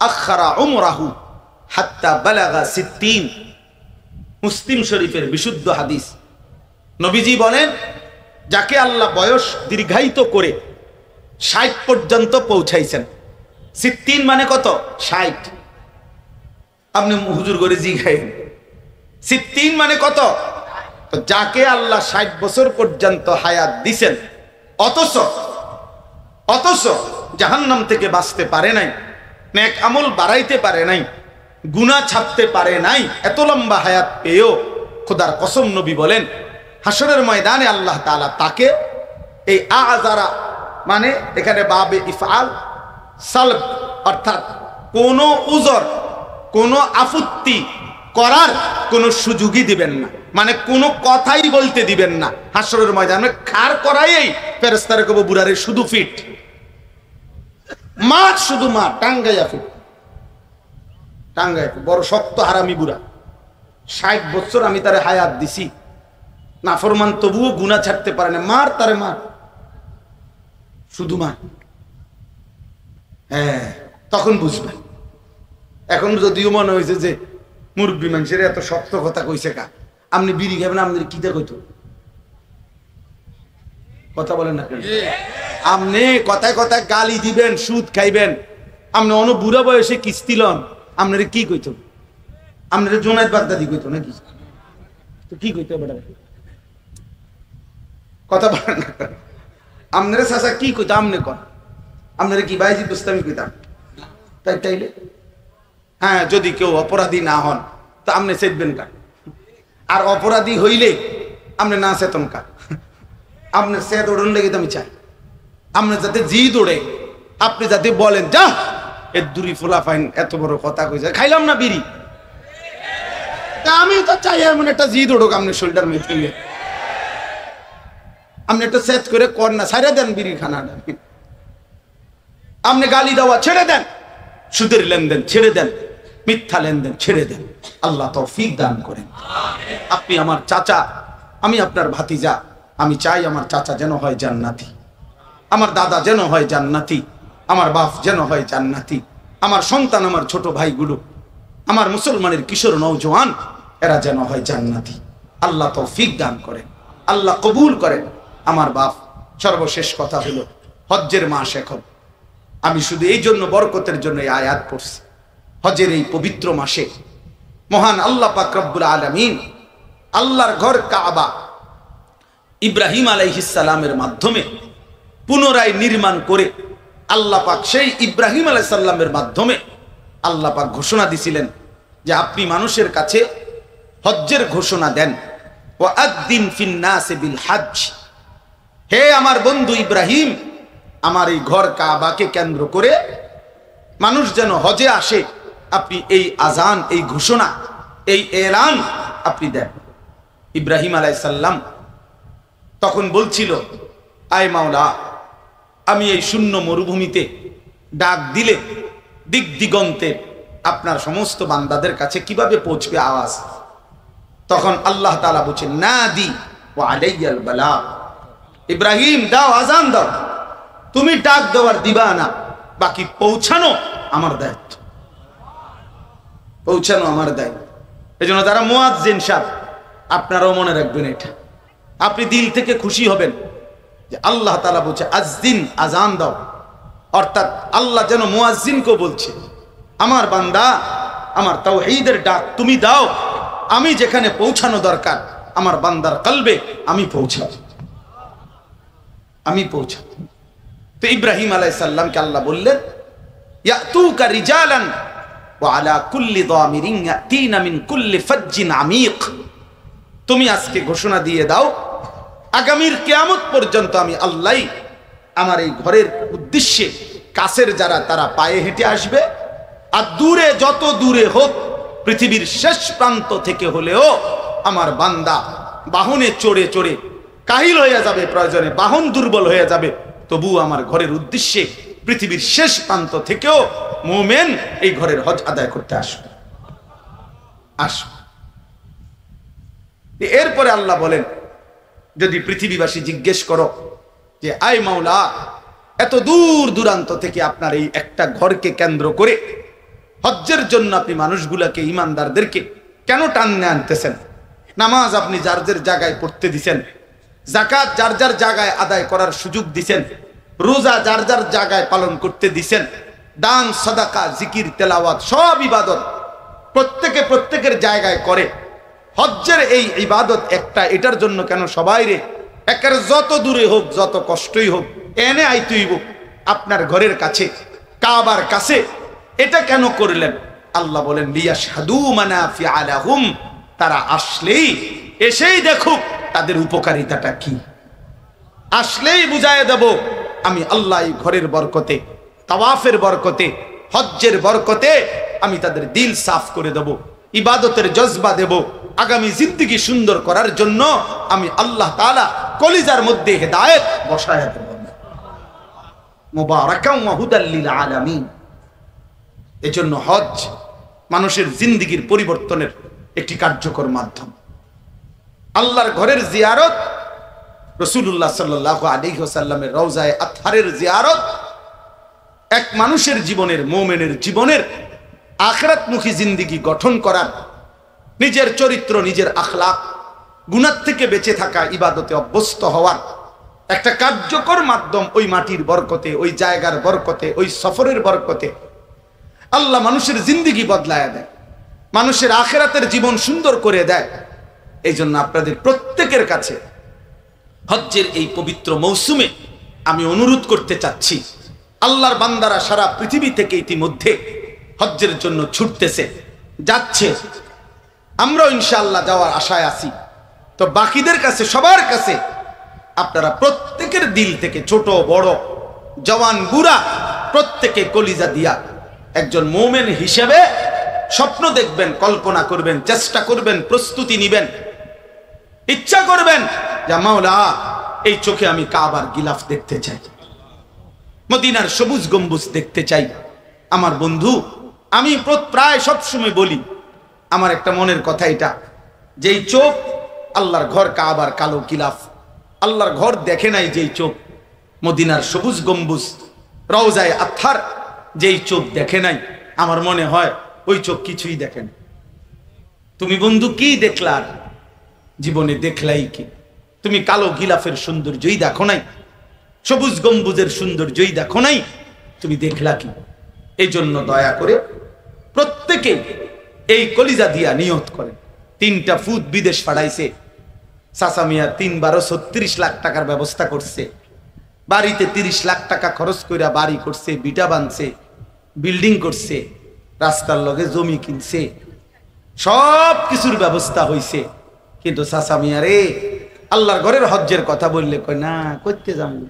Speaker 1: আখারা উমরাহু হাত্তা বালাগা 60। মুসলিম শরীফের বিশুদ্ধ হাদিস। নবীজি বলেন, যাকে আল্লাহ বয়স দীর্ঘায়িত করে 60 পর্যন্ত পৌঁছাইছেন। 60 মানে কত? 60। আপনি হুজুর করে জিগাইন 60 মানে কত? তো যাকে আল্লাহ 60 বছর পর্যন্ত হায়াত দিছেন, অথচ জাহান্নাম থেকে বাঁচতে পারে নাই, নেক আমল বাড়াইতে পারে নাই, গুনাহ ছাপতে পারে নাই, এত লম্বা হায়াত পেয়েও খোদার কসম নবী বলেন, হাসরের ময়দানে আল্লাহ তাআলা তাকে এই আযারা মানে এখানে বাবে ইফআল সালব, অর্থাৎ কোন উজর, কোন আপত্তি করার কোন সুযোগই দিবেন না, মানে কোন কথাই বলতে দিবেন না। হাসরের ময়দানে খার করাই ফেরেশতারা কব, বুড়ারে শুধু ফিট মা, শুধু মা, টাঙ্গাইয়া ফিট, টাঙ্গাইয়া, বড় শক্ত হারামি বুড়া, 60 বছর আমি তারে হায়াত দিছি, নাফরমান তবুও গুনাহ ছাড়তে পারে না, মার তারে মার, শুধু মার। হ্যাঁ, তখন বুঝবেন। এখন যদিও মনে হয়েছে যে মুরব্বী মানুষের এত শক্ত কথা কইছে কা, আপনি বিড়ি খাবেন, আপনার কিতা কইতো? কথা বলেন না কেন? আপনি কথায় কথায় গালি দিবেন, সুদ খাইবেন, আপনি অন বুড়া বয়সে কিস্তি লন, আপনার কি কইতো? আপনার জোনায়েত বাগদাদি কইতো নাকি? তো কি কইতো বেটা? কথা বলেন না। আপনার চাচা কি কইতো? আমনে কন, আপনার কি বাইজিদ বুস্তামি কইতাম? তাইলে হ্যাঁ, যদি কেউ অপরাধী না হন তা আপনি চেতবেন কা? আর অপরাধী হইলে আপনি না চেতন কা? আপনার চেত ওড়ন লেগে আমি চাই, আপনার যাতে জিদ ওড়ে, আপনি যাতে বলেন, যা এর দূরি ফোলা ফাইন, এত বড় কথা কইছে, খাইলাম না বিড়ি, আমি তো চাই এমন একটা জিদ উঠুক আপনি শোল্ডার মেয়ে, আপনি একটা সেট করে কর না, ছাড়ে দেন বিড়ি খানাটা, আপনি গালি দেওয়া ছেড়ে দেন, সুদের লেনদেন ছেড়ে দেন, মিথ্যা লেনদেন ছেড়ে দেন। আল্লাহ তৌফিক দান করেন। আপনি আমার চাচা, আমি আপনার ভাতিজা, আমি চাই আমার চাচা যেন হয় জান্নাতি, আমার দাদা যেন হয় জান্নাতি, আমার বাপ যেন হয় জান্নাতি, আমার সন্তান, আমার ছোট ভাইগুলো, আমার মুসলমানের কিশোর নওজোয়ান, এরা যেন হয় জান্নাতি। আল্লাহ তৌফিক দান করেন, আল্লাহ কবুল করেন। আমার বাপ, সর্বশেষ কথা হলো হজ্জের মাস এখন। আমি শুধু এই জন্য বরকতের জন্য এই আয়াত পড়ছি। হজের এই পবিত্র মাসে মহান আল্লাহ পাক রব্বুল আলামিন আল্লাহর ঘর কাবা ইব্রাহিম আলাইহিস সালামের মাধ্যমে পুনরায় নির্মাণ করে আল্লাহ পাক সেই ইব্রাহিম আলাইহিস সালামের মাধ্যমে আল্লাহ পাক ঘোষণা দিছিলেন যে আপনি মানুষের কাছে হজ্জের ঘোষণা দেন, ওয়াআদ্দিন ফিন নাসি বিল হজ্জ। হে আমার বন্ধু ইব্রাহিম, আমার এই ঘর কাবাকে কেন্দ্র করে মানুষ যেন হজে আসে, আপনি এই আজান, এই ঘোষণা, এই এলান আপনি দেন। ইব্রাহিম আলাইহিস সালাম তখন বলছিল, আয় মাওলা, আমি এই শূন্য মরুভূমিতে ডাক দিলে দিক দিগন্তে আপনার সমস্ত বান্দাদের কাছে কিভাবে পৌঁছবে আওয়াজ? তখন আল্লাহ তাআলা বলছেন, নাদি ওয়া আলাইয়াল বালাগ। ইব্রাহিম দাও, আজান দাও, তুমি ডাক দেওয়ার দিবা না, বাকি পৌঁছানো আমার দায়িত্ব, পৌঁছানো আমার দায়িত্ব। এই জন্য যারা মুয়াজ্জিন সাহেব, আপনারাও মনে রাখবেন এটা, আপনি দিল থেকে খুশি হবেন যে আল্লাহ তাআলা বলছে আযদিন, আজান দাও। অর্থাৎ আল্লাহ যেন মুয়াজ্জিনকে বলছে, আমার বান্দা, আমার তাওহীদের ডাক তুমি দাও, আমি যেখানে পৌঁছানো দরকার আমার বান্দার কলবে আমি পৌঁছাবো, আমি পৌঁছাবো। তো ইব্রাহিম আলাইহিস সালামকে আল্লাহ বললেন, ইয়াতুকা রিজালান ওয়া আলা কুল্লি দামিরিন ইয়াতিনা মিন কুল্লি ফাজ্জিন আমিক। তুমি আজকে ঘোষণা দিয়ে দাও, আগামীর কিয়ামত পর্যন্ত আমি আল্লাহ আমার এই ঘরের উদ্দেশ্যে কাছের যারা তারা পায়ে হেঁটে আসবে, আর দূরে যত দূরে হোক, পৃথিবীর শেষ প্রান্ত থেকে হলেও আমার বান্দা বাহনে চড়ে চড়ে কাহিল হয়ে যাবে, প্রয়োজনে বাহন দুর্বল হয়ে যাবে, তবু আমার ঘরের উদ্দেশ্যে পৃথিবীর শেষ প্রান্ত থেকেও মুমিন এই ঘরের হজ আদায় করতে আসবে, আসবে। এরপরে আল্লাহ বলেন, যদি পৃথিবীবাসী জিজ্ঞেস করো যে আয় মাওলা, এত দূর দূরান্ত থেকে আপনার এই একটা ঘরকে কেন্দ্র করে হজ্জের জন্য আপনি মানুষগুলাকে, ইমানদারদেরকে কেন টানতে আনতেছেন? নামাজ আপনি যার যার জায়গায় পড়তে দিছেন, যাকাত যার যার জায়গায় আদায় করার সুযোগ দিছেন, রোজা যার যার জায়গায় পালন করতে দিছেন, দান, সাদাকা, জিকির, তেলাওয়াত সব ইবাদত প্রত্যেকে প্রত্যেকের জায়গায় করে। হজ্জের এই ইবাদত একটা, এটার জন্য কেন সবাই রে একের যত দূরে হোক, যত কষ্টই হোক, এনে আইতেইব আপনার ঘরের কাছে, কাবার কাছে, এটা কেন করলেন? আল্লাহ বলেন, লিয়াশহাদু মানাফিআ লাহুম, তারা আসলেই, এসেই দেখুক তাদের উপকারিতাটা কি, আসলেই বুঝায় দেব আমি আল্লাহ এই ঘরের বরকতে, তাওয়াফের বরকতে, হজ্জের বরকতে আমি তাদের দিল সাফ করে দেব, ইবাদতের জজবা দেব, আগামী জিন্দেগি সুন্দর করার জন্য আমি আল্লাহ তাআলা কলিজার মধ্যে হেদায়েত বসায়া দেব। মুবারাকাম ওয়া হুদাল লিল আলামিন। এজন্য হজ মানুষের জিন্দেগির পরিবর্তনের একটি কার্যকর মাধ্যম। আল্লাহর ঘরের জিয়ারত, রাসূলুল্লাহ সাল্লাল্লাহু আলাইহি ওয়াসাল্লামের রওজায়ে আতহারের জিয়ারত এক মানুষের জীবনের, মুমিনের জীবনের আখিরাতমুখী জিন্দেগি গঠন করার, নিজের চরিত্র, নিজের আখলাক, গুনাহ থেকে বেঁচে থাকা, ইবাদতে অভ্যস্ত হওয়ার একটা কার্যকর মাধ্যম। ওই মাটির বরকতে, ওই জায়গার বরকতে, ওই সফরের বরকতে আল্লাহ মানুষের জিন্দেগি বদলায় দেয়, মানুষের আখিরাতের জীবন সুন্দর করে দেয়। এই জন্য আপনাদের প্রত্যেকের কাছে হজ্জের এই পবিত্র মৌসুমে আমি অনুরোধ করতে চাচ্ছি, আল্লাহর বান্দারা সারা পৃথিবী থেকে ইতিমধ্যে হজ্জের জন্য ছুটতেছে, যাচ্ছে, আমরাও ইনশাআল্লাহ যাওয়ার আশায় আছি। তো বাকিদের কাছে, সবার কাছে আপনারা প্রত্যেকের দিল থেকে, ছোট বড়, জওয়ান বুড়া, প্রত্যেকে কলিজা দিয়া একজন মুমিন হিসেবে স্বপ্ন দেখবেন, কল্পনা করবেন, চেষ্টা করবেন, প্রস্তুতি নিবেন, ইচ্ছা করবেন যে মাওলা এই চোখে আমি কাবার গিলাফ দেখতে চাই, মদিনার সবুজ গম্বুজ দেখতে চাই। আমার বন্ধু, আমি প্রায় সবসময় বলি, আমার একটা মনের কথা এটা, যেই চোখ আল্লাহর ঘর কাবার কালো গিলাফ, আল্লাহর ঘর দেখে নাই যেই চোখ, মদিনার সবুজ গম্বুজ, রওজায়ে আতহার যেই চোখ দেখে নাই, আমার মনে হয় ওই চোখ কিছুই দেখে না। তুমি বন্ধু কি দেখলার জীবনে? দেখলাই কি? তুমি কালো গিলাফের সৌন্দর্যই দেখো নাই, সবুজ গম্বুজের সৌন্দর্যই দেখো নাই, তুমি দেখলা কি? এই জন্য দয়া করে প্রত্যেকে এই কলিজা দিয়া নিয়ত করেন। 3টা ফুট বিদেশ পাঠাইছে চাচা মিয়া, 3-12 লাখ টাকার ব্যবস্থা করছে, বাড়িতে 30 লাখ টাকা খরচ করে বাড়ি করছে, বিটা বানছে, বিল্ডিং করছে, রাস্তার লগে জমি কিনছে, সব কিছুর ব্যবস্থা হইছে। কিন্তু চাচা মিয়া রে, আল্লাহর ঘরের হজ্জের কথা বললে কয় না, করতে যাবো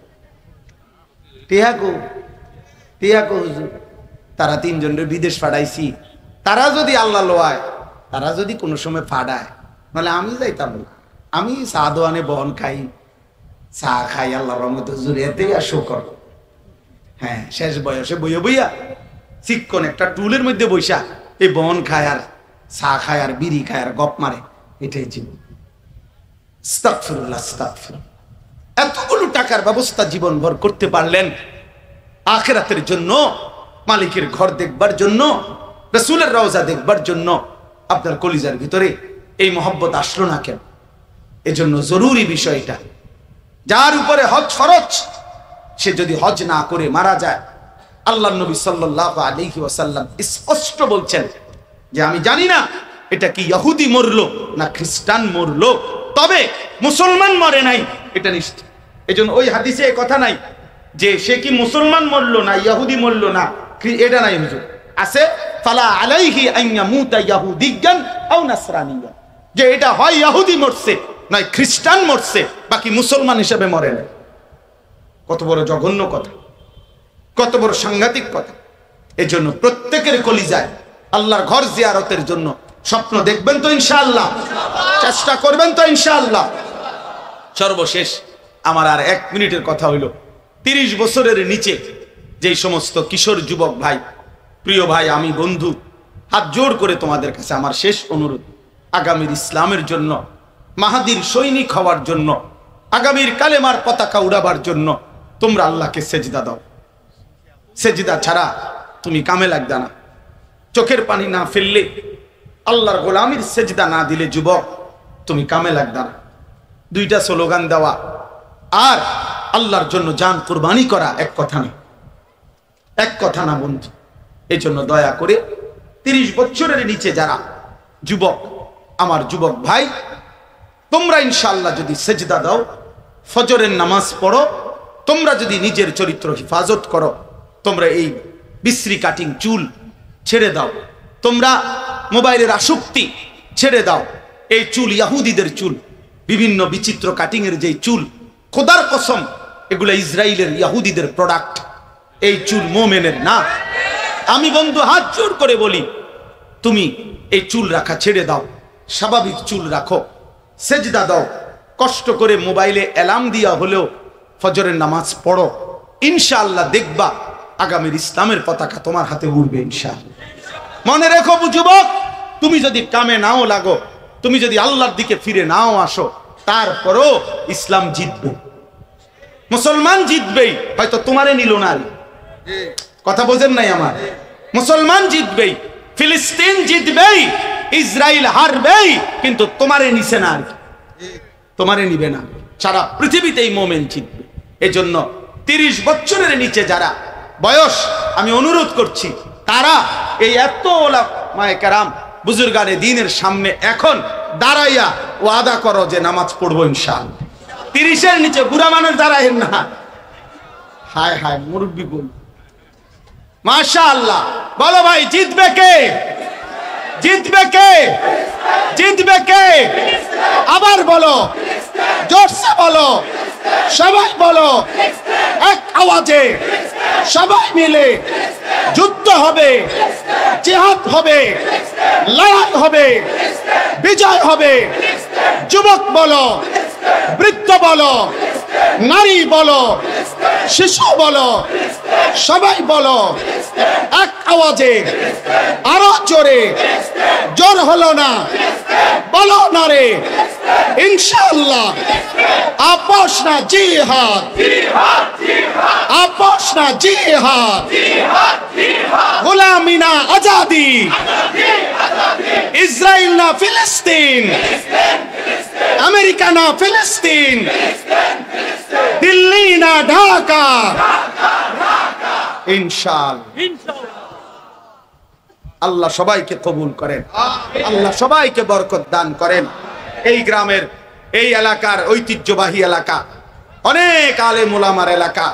Speaker 1: টিয়াকো হুজুর। তারা 3 জনের বিদেশ পাঠাইছি, তারা যদি আল্লাহ লোয়ায়, তারা যদি কোনো সময় ফাড়ায়, নাহলে আমি যাইতাম, আমি চা দোয়ানে বহন খাই, চা খাই আল্লাহর রহমতে হুজুর, এতে আর শোকর। হ্যাঁ, শেষ বয়সে বইয়া বইয়া চিকন একটা টুলের মধ্যে বৈশা এই বহন খায় আর চা খায় আর বিড়ি খায় আর গপ মারে, এটাই জীবন। আস্তাগফিরুল্লাহ, আস্তাগফিরুল্লাহ। এতগুলো টাকার ব্যবস্থা জীবনভর করতে পারলেন আখিরাতের জন্য, মালিকের ঘর দেখবার জন্য, রাসূলের রওজা দেখবার জন্য। আপনার কলিজার ভিতরে এই মহব্বত আসলো না কেন? এজন্য জরুরি বিষয়টা, যার উপরে হজ ফরজ, সে যদি হজ না করে মারা যায়, আল্লাহর নবী সাল্লাল্লাহু আলাইহি ওয়াসাল্লাম স্পষ্ট বলছেন যে আমি জানি না এটা কি ইহুদি মরলো না খ্রিস্টান মরলো, তবে মুসলমান মরে নাই এটা নিশ্চিত। এজন্য ওই হাদিসে এই কথা নাই যে সে কি মুসলমান মরলো না ইহুদি মরলো না, এটা নাই হুজুর। আছে ফালা আলাইহি আন ইয়ামুতা ইহুদিয়ান আও নাসরানিয়ান, যে এটা হয় ইহুদি মরছে নয় খ্রিস্টান মরছে, বাকি মুসলমান হিসেবে মরে না। কত বড় জঘন্য কথা, কত বড় সাংঘাতিক কথা। এজন্য প্রত্যেকের কলিজায় আল্লাহর ঘর জিয়ারতের জন্য স্বপ্ন দেখবেন তো ইনশাআল্লাহ, চেষ্টা করবেন তো ইনশাআল্লাহ। সর্বশেষ আমার আর 1 মিনিটের কথা হইল, 30 বছরের নিচে যেই সমস্ত কিশোর যুবক ভাই, প্রিয় ভাই, আমি বন্ধু, হাত জোড় করে তোমাদের কাছে আমার শেষ অনুরোধ, আগামীর ইসলামের জন্য, মাহাদির সৈনিক হওয়ার জন্য, আগামীর কালেমার পতাকা উড়াবার জন্য তোমরা আল্লাহকে সেজদা দাও। সেজদা ছাড়া তুমি কামে লাগবে না। চোখের পানি না ফেললে, আল্লাহর গোলামির সেজদা না দিলে যুবক তুমি কামে লাগবে না। 2টা স্লোগান দেওয়া আর আল্লাহর জন্য জান কুরবানি করা এক কথা না, এক কথা না বন্ধু। এই জন্য দয়া করে 30 বছরের নিচে যারা যুবক, আমার যুবক ভাই, তোমরা ইনশাআল্লাহ যদি সেজদা দাও, ফজরের নামাজ পড়ো, তোমরা যদি নিজের চরিত্র হিফাজত করো, তোমরা এই বিশ্রী কাটিং চুল ছেড়ে দাও, তোমরা মোবাইলের আসক্তি ছেড়ে দাও। এই চুল ইহুদিদের চুল, বিভিন্ন বিচিত্র কাটিং এর যে চুল, খোদার কসম এগুলো ইসরায়েলের ইহুদিদের প্রোডাক্ট। এই চুল মোমেনের না। আমি বন্ধু হাত জোড় করে বলি, তুমি এই চুল রাখা ছেড়ে দাও, স্বাভাবিক চুল রাখো, সেজদা দাও, কষ্ট করে মোবাইলে অ্যালার্ম দিয়া হলেও ফজরের নামাজ পড়ো, ইনশাআল্লাহ দেখবা আগামীর ইসলামের পতাকা তোমার হাতে উড়বে ইনশাআল্লাহ। মনে রেখো যুবক, তুমি যদি কামে নাও লাগো, তুমি যদি আল্লাহর দিকে ফিরে নাও আসো, তারপরও ইসলাম জিতবে, মুসলমান জিতবেই। হয়তো তোমারে নিল না, কথা বোঝেন নাই আমার, মুসলমান জিতবেই, ফিলিস্তিন জিতবেই, ইসরায়েল হারবেই, কিন্তু তোমারে নিছে না, তোমারে নিবে না। সারা পৃথিবীতেই মোমেন জিতবে। এজন্য 30 বছরের নিচে যারা বয়স, আমি অনুরোধ করছি, তারা এই এত ওলামায়ে কেরাম বুজুর্গানে দ্বীনের সামনে এখন দাঁড়াইয়া ওয়াদা করো যে নামাজ পড়বো ইনশাআল্লাহ। 30-এর নিচে বুড়া মানুষ দাঁড়ায় না। হায় হায়, মুরব্বি বল, মাশাআল্লাহ, বলো ভাই, জিতবে কে? জিতবে কে? জিতবে কে? আবার বলো, জোরসে বলো, সবাই বলো, এক আওয়াজে, সবাই মিলে যুদ্ধ হবে, জিহাদ হবে, লড়াই হবে, বিজয় হবে। যুবক বলো, বৃদ্ধ বলো, নারী বলো, শিশু বলো, সবাই বলো এক আওয়াজে, আরো জোরে। জোর হলো না, বলো না রে। ইনশাআল্লাহ আপোষ না জিহাদ, আপোষ না জিহাদ, গোলামি না আজাদি, ইসরায়েল না ফিলিস্তিন, আমেরিকা না ফিলিস্তিন, দিল্লি না ঢাকা। ইনশাআল্লাহ আল্লাহ সবাইকে কবুল করেন, আল্লাহ সবাইকে বরকত দান করেন। এই গ্রামের, এই এলাকার ঐতিহ্যবাহী এলাকা, অনেক আলেম ওলামার এলাকা,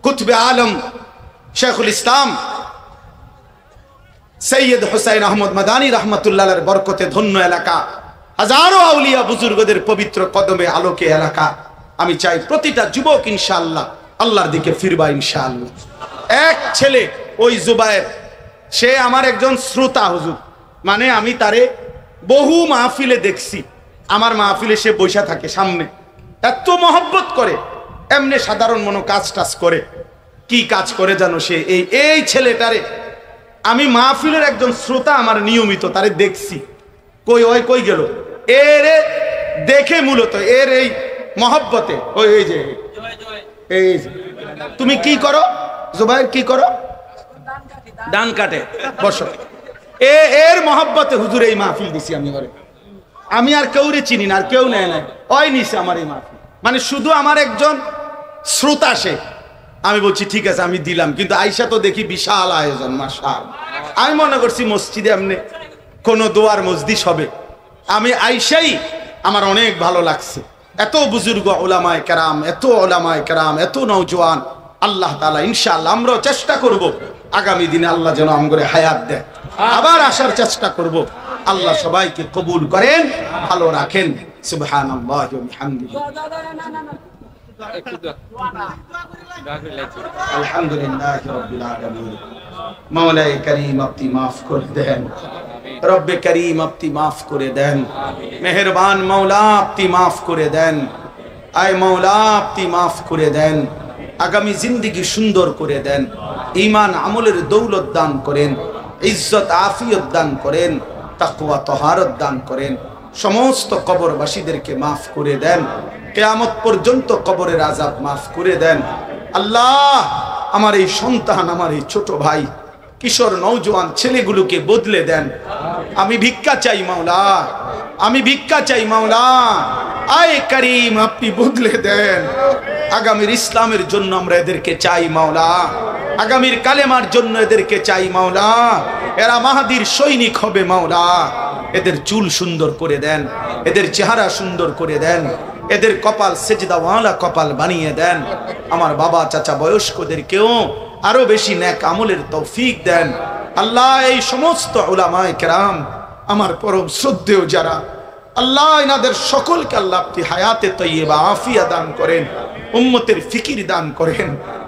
Speaker 1: কুতুবে আলম শেখুল ইসলাম সৈয়দ হুসাইন আহমদ মাদানী রহমতুল্লাহর বরকতে ধন্য এলাকা, হাজারো আউলিয়া বুজুর্গদের পবিত্র কদমে আলোকে এলাকা। আমি চাই প্রতিটা যুবক ইনশাআল্লাহ আল্লাহর দিকে ফিরবা ইনশাআল্লাহ। এক ছেলে ওই জুবায়ের, সে আমার একজন শ্রোতা হুজুর, মানে আমি তারে বহু মাহফিলে দেখছি। আমার মাহফিলে সে বৈশা থাকে সামনে, এত মহব্বত করে, এমনি সাধারণ মনো কাজ টাজ করে। কি কাজ করে জানো সে? এই ছেলেটারে আমি মাহফিলের একজন শ্রোতা, আমার নিয়মিত তারে দেখছি। কই গেল এরে দেখে, মূলত এর এই মহব্বতে। এই যে তুমি কি করো জুবায়ের, কি করো? ধান কাটে। বসো। এর মহব্বতে হুজুর এই মাহফিল দিছি আমি ঘরে। আমি আর কেউরে চিনি না, আর কেউ নেয় না, ওই নিছে আমার এই মাহফিল। মানে শুধু আমার একজন শ্রোতা সে। আমি বলছি ঠিক আছে আমি দিলাম, কিন্তু আইসা তো দেখি বিশাল আয়োজন মাশাআল্লাহ। আমি মনে করছি মসজিদে এমনি কোনো দোয়ার মজলিস হবে। আমি আইসাই আমার অনেক ভালো লাগছে। এত বুজুর্গ ওলামায়ে কেরাম, এত ওলামায়ে কেরাম, এত নওজোয়ান। আল্লাহ তাআলা ইনশাআল্লাহ আমরাও চেষ্টা করব আগামী দিনে আল্লাহ যেন আমগরে হায়াত দেয়, আবার আসার চেষ্টা করব। আল্লাহ সবাইকে কবুল করেন, ভালো রাখেন। সুবহানাল্লাহি ওয়া বিহামদিহি। আলহামদুলিল্লাহি রাব্বিল আলামিন। মাওলায়ে কারীম আপনি মাফ করে দেন, রব্বে করিম আপনি মাফ করে দেন, মেহেরবান মৌলা আপনি মাফ করে দেন। আয় মৌলা আপনি মাফ করে দেন, আগামী জিন্দেগি সুন্দর করে দেন, ঈমান আমলের দৌলত দান করেন, ইজ্জত আফিয়ত দান করেন, তাকওয়া তহারত দান করেন। সমস্ত কবরবাসীদেরকে মাফ করে দেন, কিয়ামত পর্যন্ত কবরের আযাব মাফ করে দেন। আল্লাহ আমার এই সন্তান, আমার এই ছোট ভাই, কিশোর নওজোয়ান ছেলেগুলোকে বদলে দেন। আমি ভিক্ষা চাই মাওলা, আমি ভিক্ষা চাই মাওলা। আয় করিম আপনি বদলে দেন। আগামীর ইসলামের জন্য আমরা এদেরকে চাই মাওলা, আগামীর কালেমার জন্য এদেরকে চাই মাওলা। এরা মাহাদির সৈনিক হবে মাওলা। এদের চুল সুন্দর করে দেন, এদের চেহারা সুন্দর করে দেন, এদের কপাল সেজদাওয়ালা কপাল বানিয়ে দেন। আমার বাবা চাচা বয়স্কদেরকেও আরো বেশি নেক আমলের তৌফিক দেন। আল্লাহ এই সমস্ত উলামায়ে কেরাম, আমার পরম শ্রদ্ধেয় যারা, আল্লাহ এনাদের সকলকে আল্লাহ আপনি হায়াতে তৈয়বা আফিয়া দান করেন, উম্মতের ফিকির দান করেন,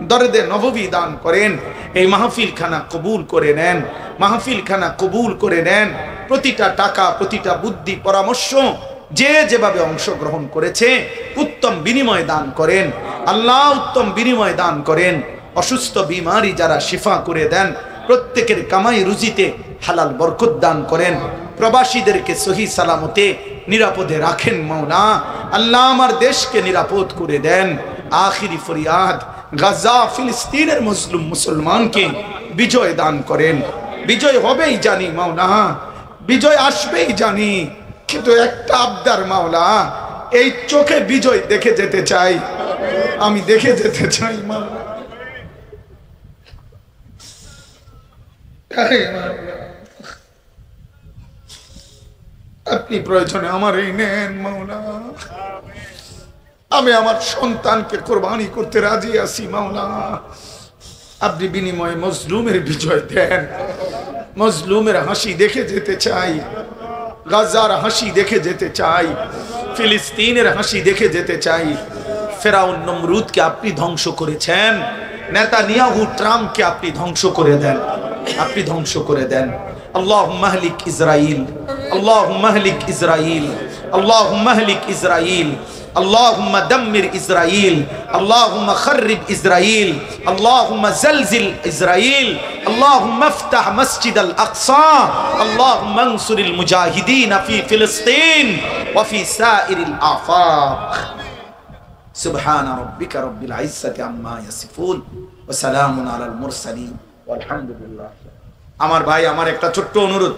Speaker 1: দরদে নববী দান করেন। এই মাহফিল খানা কবুল করে নেন, মাহফিল খানা কবুল করে নেন। প্রতিটা টাকা, প্রতিটা বুদ্ধি, পরামর্শ যে যেভাবে অংশগ্রহণ করেছে উত্তম বিনিময় দান করেন আল্লাহ, উত্তম বিনিময় দান করেন। অসুস্থ বিমারি যারা শিফা করে দেন, প্রত্যেকের কামাই রুজিতে হালাল বরকত দান করেন। প্রবাসীদেরকে সহি সালামতে নিরাপদে রাখেন মাওলা। আল্লাহ আমার দেশকে নিরাপদ করে দেন। আখিরি ফরিয়াদ, গাজা ফিলিস্তিনের মুসলিম মুসলমানকে বিজয় দান করেন। বিজয় হবেই জানি মাওলা, বিজয় আসবেই জানি, কিন্তু একটা আবদার মাওলা, এই চোখে বিজয় দেখে যেতে চাই, আমি দেখে যেতে চাই মাওলা। আপনি প্রয়োজনে আমার এই নেন মাওলা। আমি আমার সন্তানকে কোরবানি করতে রাজি আছি মাওলা। আপনি বিনিময়ে মজলুমের বিজয় দেন। মজলুমের হাসি দেখে যেতে চাই, গাজার হাসি দেখে যেতে চাই, ফিলিস্তিনের হাসি দেখে যেতে চাই। ফেরাউন নমরুদকে আপনি ধ্বংস করেছেন, নেতানিয়াহু ট্রাম্পকে আপনি ধ্বংস করে দেন, আপনি ধ্বংস করে দেন। আল্লাহুম্মা আহলিক ইসরাইল, আল্লাহুম্মা আহলিক ইসরাইল, আল্লাহুম্মা আহলিক ইসরাইল, اللهم دمر إسرائيل، اللهم خرب إسرائيل، اللهم زلزل إسرائيل، اللهم افتح مسجد الأقصى، اللهم انصر المجاهدين في فلسطين وفي سائر الآفاق. سبحان ربك رب العزة عما يصفون وسلام على المرسلين والحمد لله. আমার ভাই, আমার একটা ছোট্ট অনুরোধ,